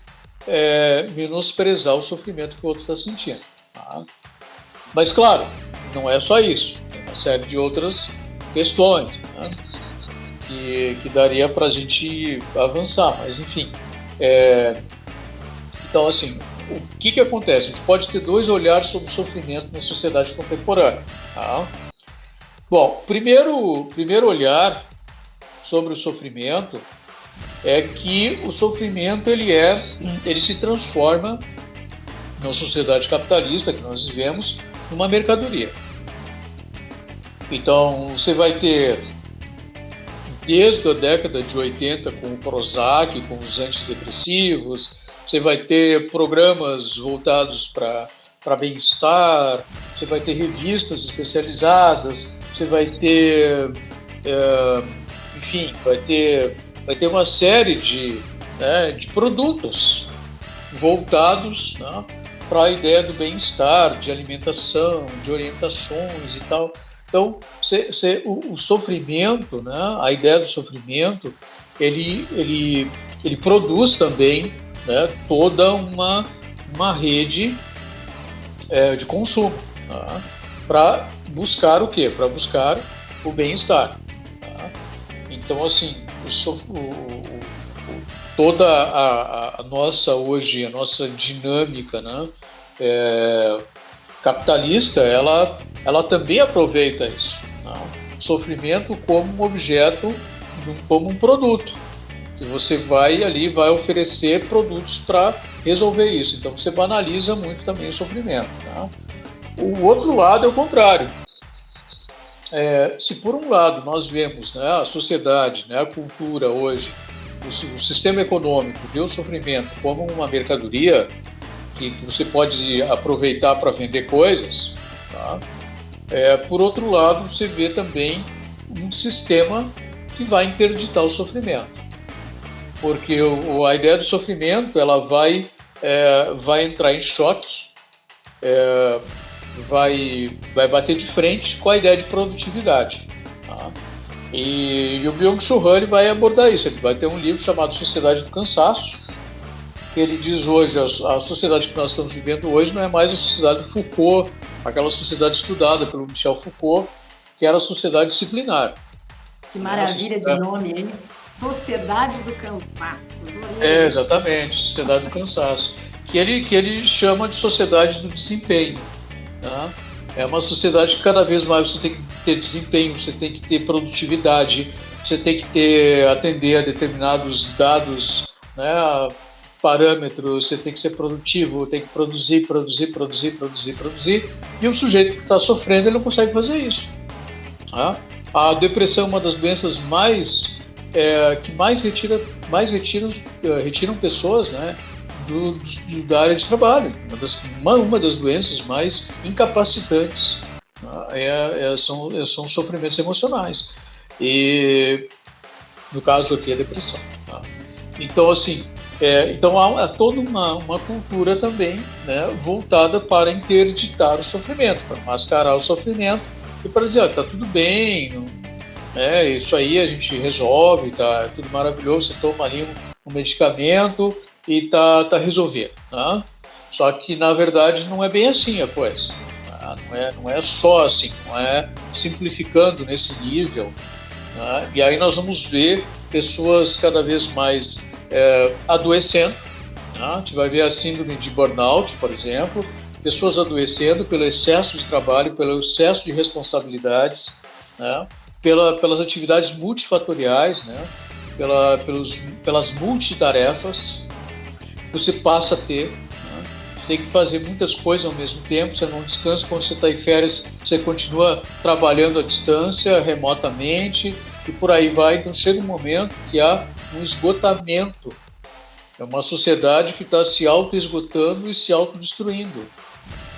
menosprezar o sofrimento que o outro está sentindo. Tá? Mas, claro, não é só isso. Tem uma série de outras questões, né, que daria para a gente avançar, mas enfim. Então, assim, o que acontece? A gente pode ter dois olhares sobre o sofrimento na sociedade contemporânea. Tá? Bom, primeiro olhar sobre o sofrimento é que o sofrimento ele se transforma na sociedade capitalista que nós vivemos numa mercadoria. Então, você vai ter, desde a década de 80, com o Prozac, com os antidepressivos, você vai ter programas voltados para bem-estar, você vai ter revistas especializadas, você vai ter, enfim, vai ter uma série de produtos voltados, né, para a ideia do bem-estar, de alimentação, de orientações e tal. Então, o sofrimento, né, a ideia do sofrimento, ele produz também, né, toda uma rede de consumo, tá? Para buscar o quê? Para buscar o bem-estar. Tá? Então, assim, toda a nossa hoje, a nossa dinâmica, né, capitalista, ela também aproveita isso. Tá? O sofrimento como um objeto, como um produto. E você vai oferecer produtos para resolver isso. Então você banaliza muito também o sofrimento. Tá? O outro lado é o contrário. Se por um lado nós vemos, né, a sociedade, né, a cultura hoje, o sistema econômico vê o sofrimento como uma mercadoria, que você pode aproveitar para vender coisas, tá? Por outro lado, você vê também um sistema que vai interditar o sofrimento, porque a ideia do sofrimento ela vai entrar em choque, vai bater de frente com a ideia de produtividade, tá? E o Byung-Chul Han vai abordar isso. Ele vai ter um livro chamado Sociedade do Cansaço, que ele diz hoje a sociedade que nós estamos vivendo hoje não é mais a sociedade de Foucault, aquela sociedade estudada pelo Michel Foucault, que era a sociedade disciplinar. Que maravilha de nome, hein? Sociedade do Cansaço. Exatamente, Sociedade do Cansaço, que ele chama de sociedade do desempenho, tá? É uma sociedade que cada vez mais você tem que ter desempenho, você tem que ter produtividade, você tem que atender a determinados dados, né, parâmetros, você tem que ser produtivo, tem que produzir, e o sujeito que está sofrendo ele não consegue fazer isso, tá? A depressão é uma das doenças que mais retiram pessoas, né, da área de trabalho. Uma das doenças mais incapacitantes, né, são sofrimentos emocionais. E no caso aqui a depressão. Tá? Então, assim, então há toda uma cultura também, né, voltada para interditar o sofrimento, para mascarar o sofrimento e para dizer, tá tudo bem, isso aí a gente resolve, tá tudo maravilhoso, você toma ali um medicamento e tá resolvido, né? Só que na verdade não é bem assim a coisa, tá? Não é só assim, não é simplificando nesse nível, né? E aí nós vamos ver pessoas cada vez mais adoecendo, né? A gente vai ver a síndrome de burnout, por exemplo, pessoas adoecendo pelo excesso de trabalho, pelo excesso de responsabilidades, né? Pelas atividades multifatoriais, né? Pelas multitarefas, você passa a ter, né? Tem que fazer muitas coisas ao mesmo tempo, você não descansa. Quando você está em férias, você continua trabalhando à distância, remotamente, e por aí vai. Então chega um momento que há um esgotamento. É uma sociedade que está se auto-esgotando e se autodestruindo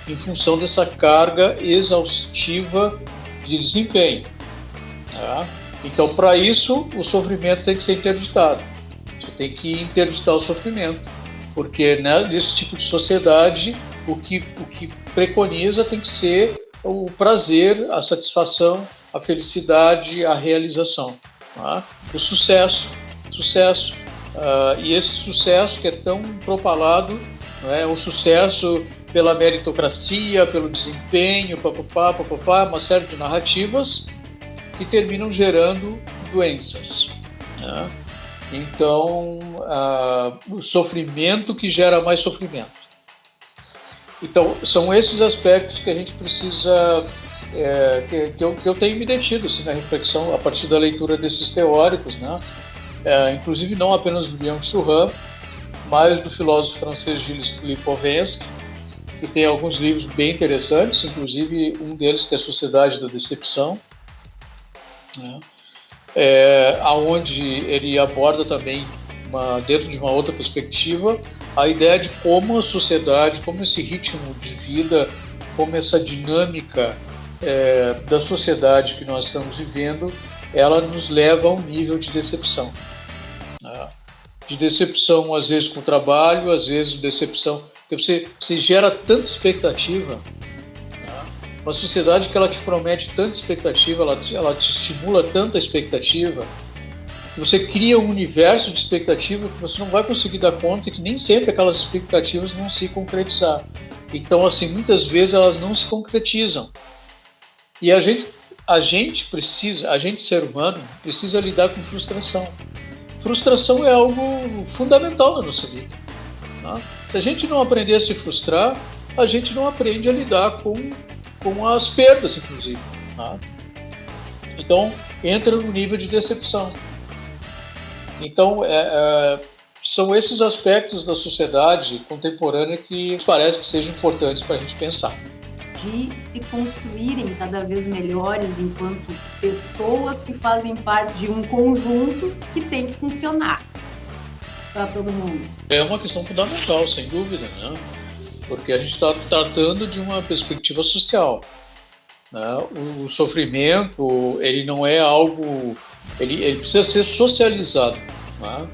em função dessa carga exaustiva de desempenho. Tá? Então, para isso, o sofrimento tem que ser interditado. Você tem que interditar o sofrimento, porque, né, nesse tipo de sociedade, o que preconiza tem que ser o prazer, a satisfação, a felicidade, a realização, tá? O sucesso. E esse sucesso que é tão propalado, né, o sucesso pela meritocracia, pelo desempenho, uma série de narrativas que terminam gerando doenças, né? Então, o sofrimento que gera mais sofrimento. Então, são esses aspectos que a gente precisa, que eu tenho me detido assim, na reflexão a partir da leitura desses teóricos, né? Inclusive não apenas do Byung-Chul Han, mas do filósofo francês Gilles Lipovetsky, que tem alguns livros bem interessantes, inclusive um deles que é a Sociedade da Decepção, né? Aonde ele aborda também, dentro de uma outra perspectiva, a ideia de como a sociedade, como esse ritmo de vida, como essa dinâmica da sociedade que nós estamos vivendo, ela nos leva a um nível de decepção. Né? De decepção, às vezes, com o trabalho, às vezes decepção, porque você gera tanta expectativa. Uma sociedade que ela te promete tanta expectativa, ela te estimula tanta expectativa, que você cria um universo de expectativa que você não vai conseguir dar conta e que nem sempre aquelas expectativas vão se concretizar. Então, assim, muitas vezes elas não se concretizam. E a gente ser humano, precisa lidar com frustração. Frustração é algo fundamental na nossa vida. Né? Se a gente não aprender a se frustrar, a gente não aprende a lidar com as perdas, inclusive. Tá? Então, entra no nível de decepção. Então, são esses aspectos da sociedade contemporânea que parece que sejam importantes para a gente pensar. De se construírem cada vez melhores enquanto pessoas que fazem parte de um conjunto que tem que funcionar para todo mundo. É uma questão fundamental, sem dúvida, né? porque a gente está tratando de uma perspectiva social, né? O sofrimento, ele não é algo, ele precisa ser socializado, né?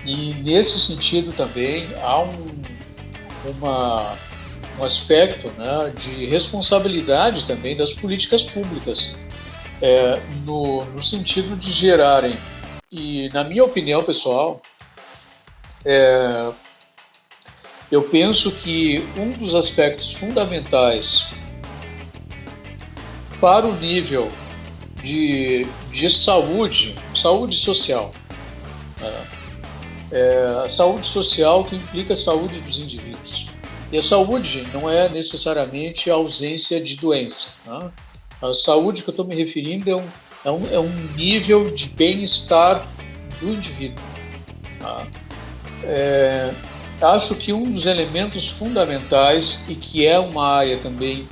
E nesse sentido também há um aspecto, né, de responsabilidade também das políticas públicas, no sentido de gerarem, e na minha opinião pessoal, eu penso que um dos aspectos fundamentais para o nível de saúde social, a saúde social que implica a saúde dos indivíduos. E a saúde não é necessariamente a ausência de doença, né? A saúde que eu estou me referindo é um nível de bem-estar do indivíduo, tá? Acho que um dos elementos fundamentais, e que é uma área também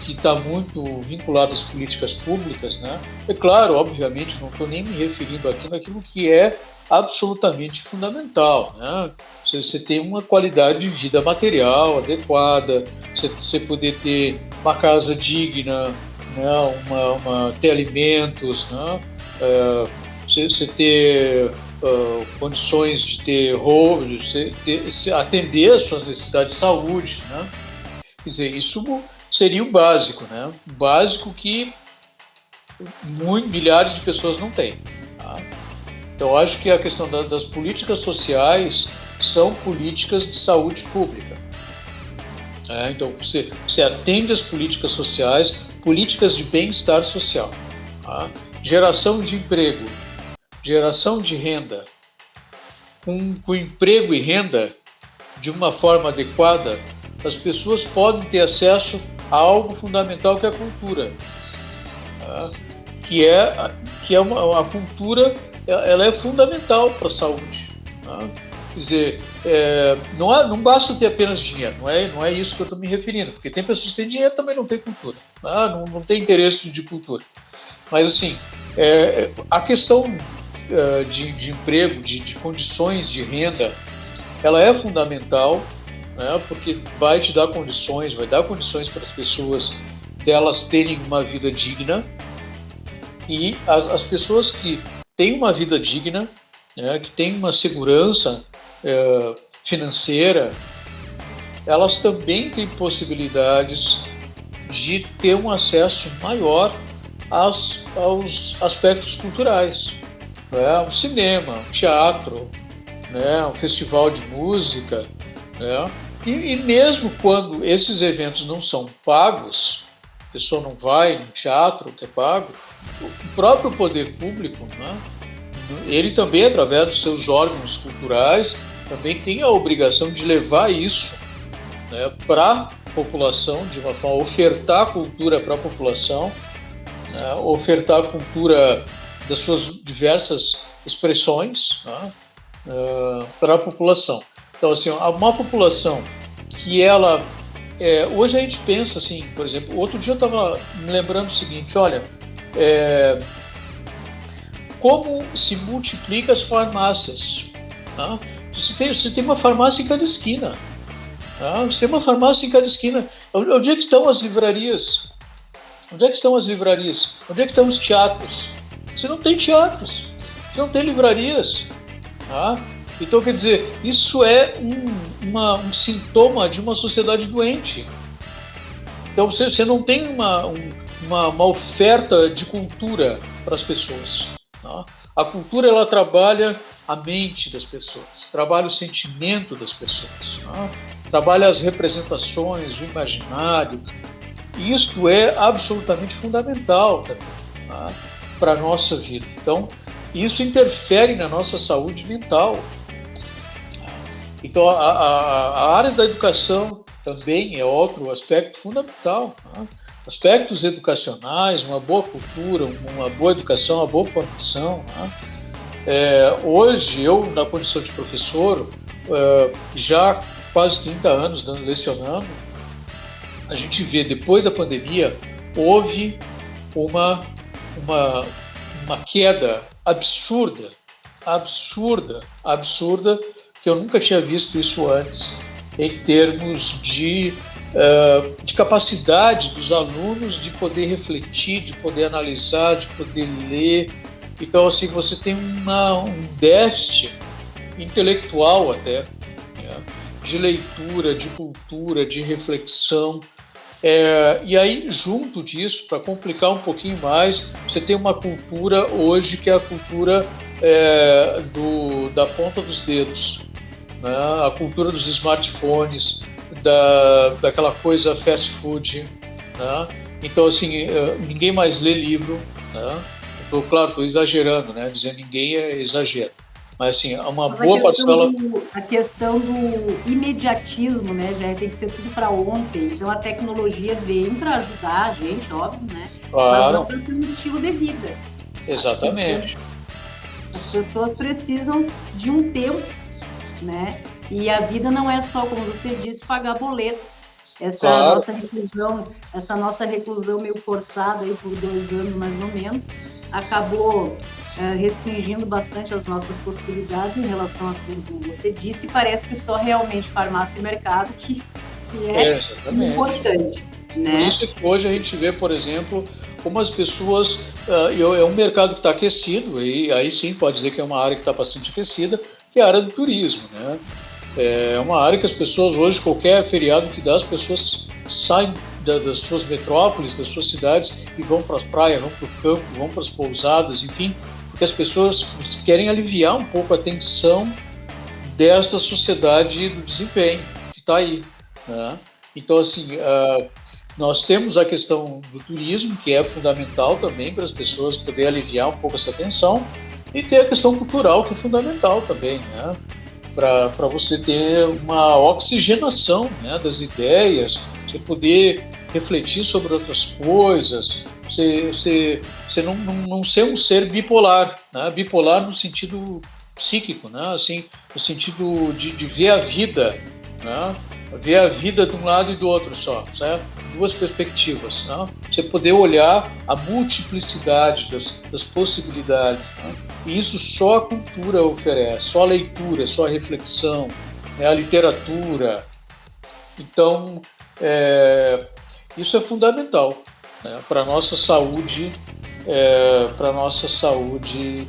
que está muito vinculada às políticas públicas, né? É claro, obviamente, não estou nem me referindo aqui naquilo que é absolutamente fundamental, né? Você tem uma qualidade de vida material adequada, você poder ter uma casa digna, né? Ter alimentos, né? Você ter condições de ter roubo, atender às suas necessidades de saúde, né? Quer dizer, isso seria o básico, né? O básico que milhares de pessoas não têm, tá? Então, eu acho que a questão das políticas sociais são políticas de saúde pública. Então, você atende às políticas sociais, políticas de bem-estar social, tá? Geração de emprego, geração de renda. Com emprego e renda, de uma forma adequada, as pessoas podem ter acesso a algo fundamental que é a cultura, tá? Que é a cultura, ela é fundamental para a saúde, tá? Quer dizer, não basta ter apenas dinheiro, não é isso que eu estou me referindo, porque tem pessoas que têm dinheiro e também não têm cultura, tá? Não tem interesse de cultura. Mas, assim, a questão de emprego, de condições de renda, ela é fundamental, né? Porque vai dar condições para as pessoas delas terem uma vida digna, e as pessoas que têm uma vida digna, né, que têm uma segurança financeira, elas também têm possibilidades de ter um acesso maior aos aspectos culturais, né? Um cinema, um teatro, né? Um festival de música, né? E mesmo quando esses eventos não são pagos, a pessoa não vai no teatro que é pago, o próprio poder público, né, ele também, através dos seus órgãos culturais, também tem a obrigação de levar isso, né, para a população, de uma forma, ofertar cultura para a população, né, ofertar cultura das suas diversas expressões, né, para a população. Então, assim, uma população que ela... hoje a gente pensa assim, por exemplo, outro dia eu estava me lembrando o seguinte, olha, como se multiplica as farmácias, tá? Você tem uma farmácia em cada esquina, tá? Você tem uma farmácia em cada esquina. Onde é que estão as livrarias? Onde é que estão as livrarias? Onde é que estão os teatros? Você não tem teatros, você não tem livrarias, tá? Então, quer dizer, isso é um sintoma de uma sociedade doente. Então, você não tem uma oferta de cultura para as pessoas, tá? A cultura, ela trabalha a mente das pessoas, trabalha o sentimento das pessoas, tá? Trabalha as representações, o imaginário. E isto é absolutamente fundamental também, tá, para a nossa vida. Então, isso interfere na nossa saúde mental. Então, a área da educação também é outro aspecto fundamental, tá? Aspectos educacionais, uma boa cultura, uma boa educação, uma boa formação, tá? Hoje, eu, na condição de professor, já quase 30 anos lecionando, a gente vê, depois da pandemia, houve uma queda absurda, que eu nunca tinha visto isso antes, em termos de capacidade dos alunos de poder refletir, de poder analisar, de poder ler. Então, assim, você tem um déficit intelectual até, né, de leitura, de cultura, de reflexão. E aí, junto disso, para complicar um pouquinho mais, você tem uma cultura hoje que é a cultura da ponta dos dedos, né? A cultura dos smartphones, daquela coisa fast food, né? Então, assim, ninguém mais lê livro, né? Estou exagerando, né? Dizer ninguém é exagero. Mas, assim, uma boa parcela... A questão do imediatismo, né, já tem que ser tudo para ontem. Então, a tecnologia vem para ajudar a gente, óbvio, né? Claro. Mas não para ser um estilo de vida. Exatamente. As pessoas precisam de um tempo, né? E a vida não é só, como você disse, pagar boleto. Claro. Essa nossa reclusão meio forçada aí por 2 anos, mais ou menos, acabou restringindo bastante as nossas possibilidades em relação a tudo que você disse, e parece que só realmente farmácia e mercado que é importante. Né? Por isso que hoje a gente vê, por exemplo, como as pessoas... é um mercado que está aquecido, e aí sim pode dizer que é uma área que está bastante aquecida, que é a área do turismo, né? É uma área que as pessoas hoje, qualquer feriado que dá, as pessoas saem das suas metrópoles, das suas cidades e vão para as praias, vão para o campo, vão para as pousadas, enfim, porque as pessoas querem aliviar um pouco a tensão desta sociedade do desempenho que está aí, né? Então, assim, nós temos a questão do turismo, que é fundamental também para as pessoas poderem aliviar um pouco essa tensão, e tem a questão cultural, que é fundamental também, né? Para você ter uma oxigenação, né, das ideias, você poder refletir sobre outras coisas, você não ser um ser bipolar, né? Bipolar no sentido psíquico, né? Assim, no sentido de ver a vida, né? Ver a vida de um lado e do outro só, certo? 2 perspectivas, né? Você poder olhar a multiplicidade das possibilidades, né? E isso só a cultura oferece, só a leitura, só a reflexão, né? A literatura. Então, isso é fundamental, né? Para a nossa saúde,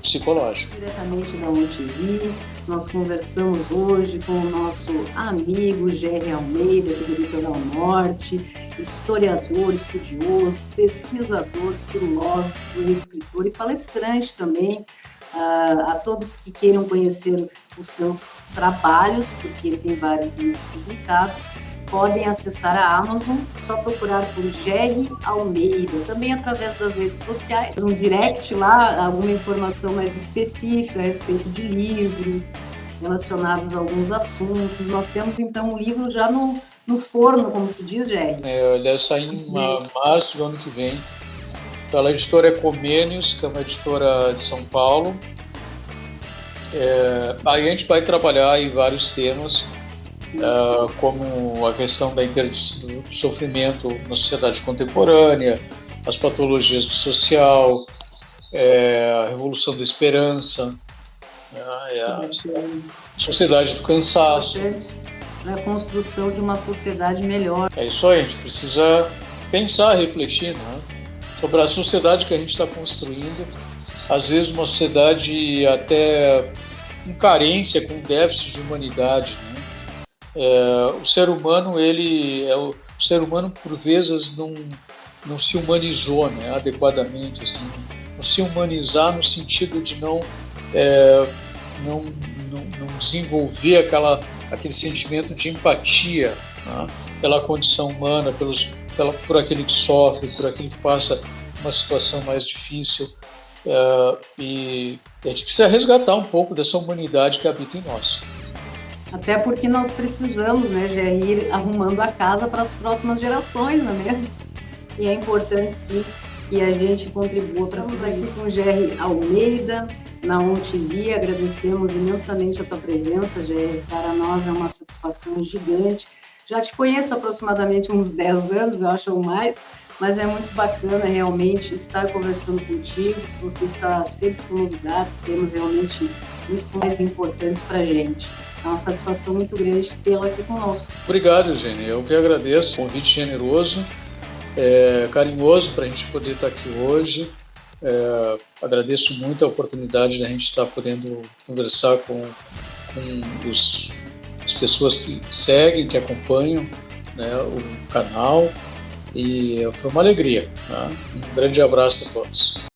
psicológica. Diretamente da UTV, nós conversamos hoje com o nosso amigo Gerry Almeida, aqui do Litoral Norte, historiador, estudioso, pesquisador, filósofo, escritor e palestrante também. A todos que queiram conhecer os seus trabalhos, porque ele tem vários livros publicados, podem acessar a Amazon, só procurar por Gerry Almeida, também através das redes sociais, um direct lá, alguma informação mais específica a respeito de livros relacionados a alguns assuntos. Nós temos então um livro já no forno, como se diz, Gerry. Ele deve sair em março do ano que vem. Então, a editora Ecomênios, que é uma editora de São Paulo. Aí a gente vai trabalhar em vários temas, como a questão do sofrimento na sociedade contemporânea, as patologias do social, a revolução da esperança, a sociedade do cansaço. A construção de uma sociedade melhor. É isso aí, a gente precisa pensar, refletir, né, sobre a sociedade que a gente está construindo. Às vezes uma sociedade até com carência, com déficit de humanidade, né? O ser humano, o ser humano por vezes não se humanizou, né, adequadamente, assim, não se humanizar no sentido de não desenvolver aquele sentimento de empatia, né, pela condição humana, por aquele que sofre, por aquele que passa uma situação mais difícil. E a gente precisa resgatar um pouco dessa humanidade que habita em nós. Até porque nós precisamos, né, Gerry, ir arrumando a casa para as próximas gerações, não é mesmo? E é importante, sim, que a gente contribua para tudo. Aqui com o Gerry Almeida, na ONTV, agradecemos imensamente a tua presença, Gerry. Para nós é uma satisfação gigante. Já te conheço há aproximadamente uns 10 anos, eu acho, ou mais, mas é muito bacana realmente estar conversando contigo. Você está sempre com novidades, temas realmente muito mais importantes para a gente. É uma satisfação muito grande tê-la aqui conosco. Obrigado, Eugênia. Eu que agradeço. Convite generoso, carinhoso para a gente poder estar aqui hoje. Agradeço muito a oportunidade de a gente estar podendo conversar com as pessoas que seguem, que acompanham, né, o canal, e foi uma alegria, né? Um grande abraço a todos.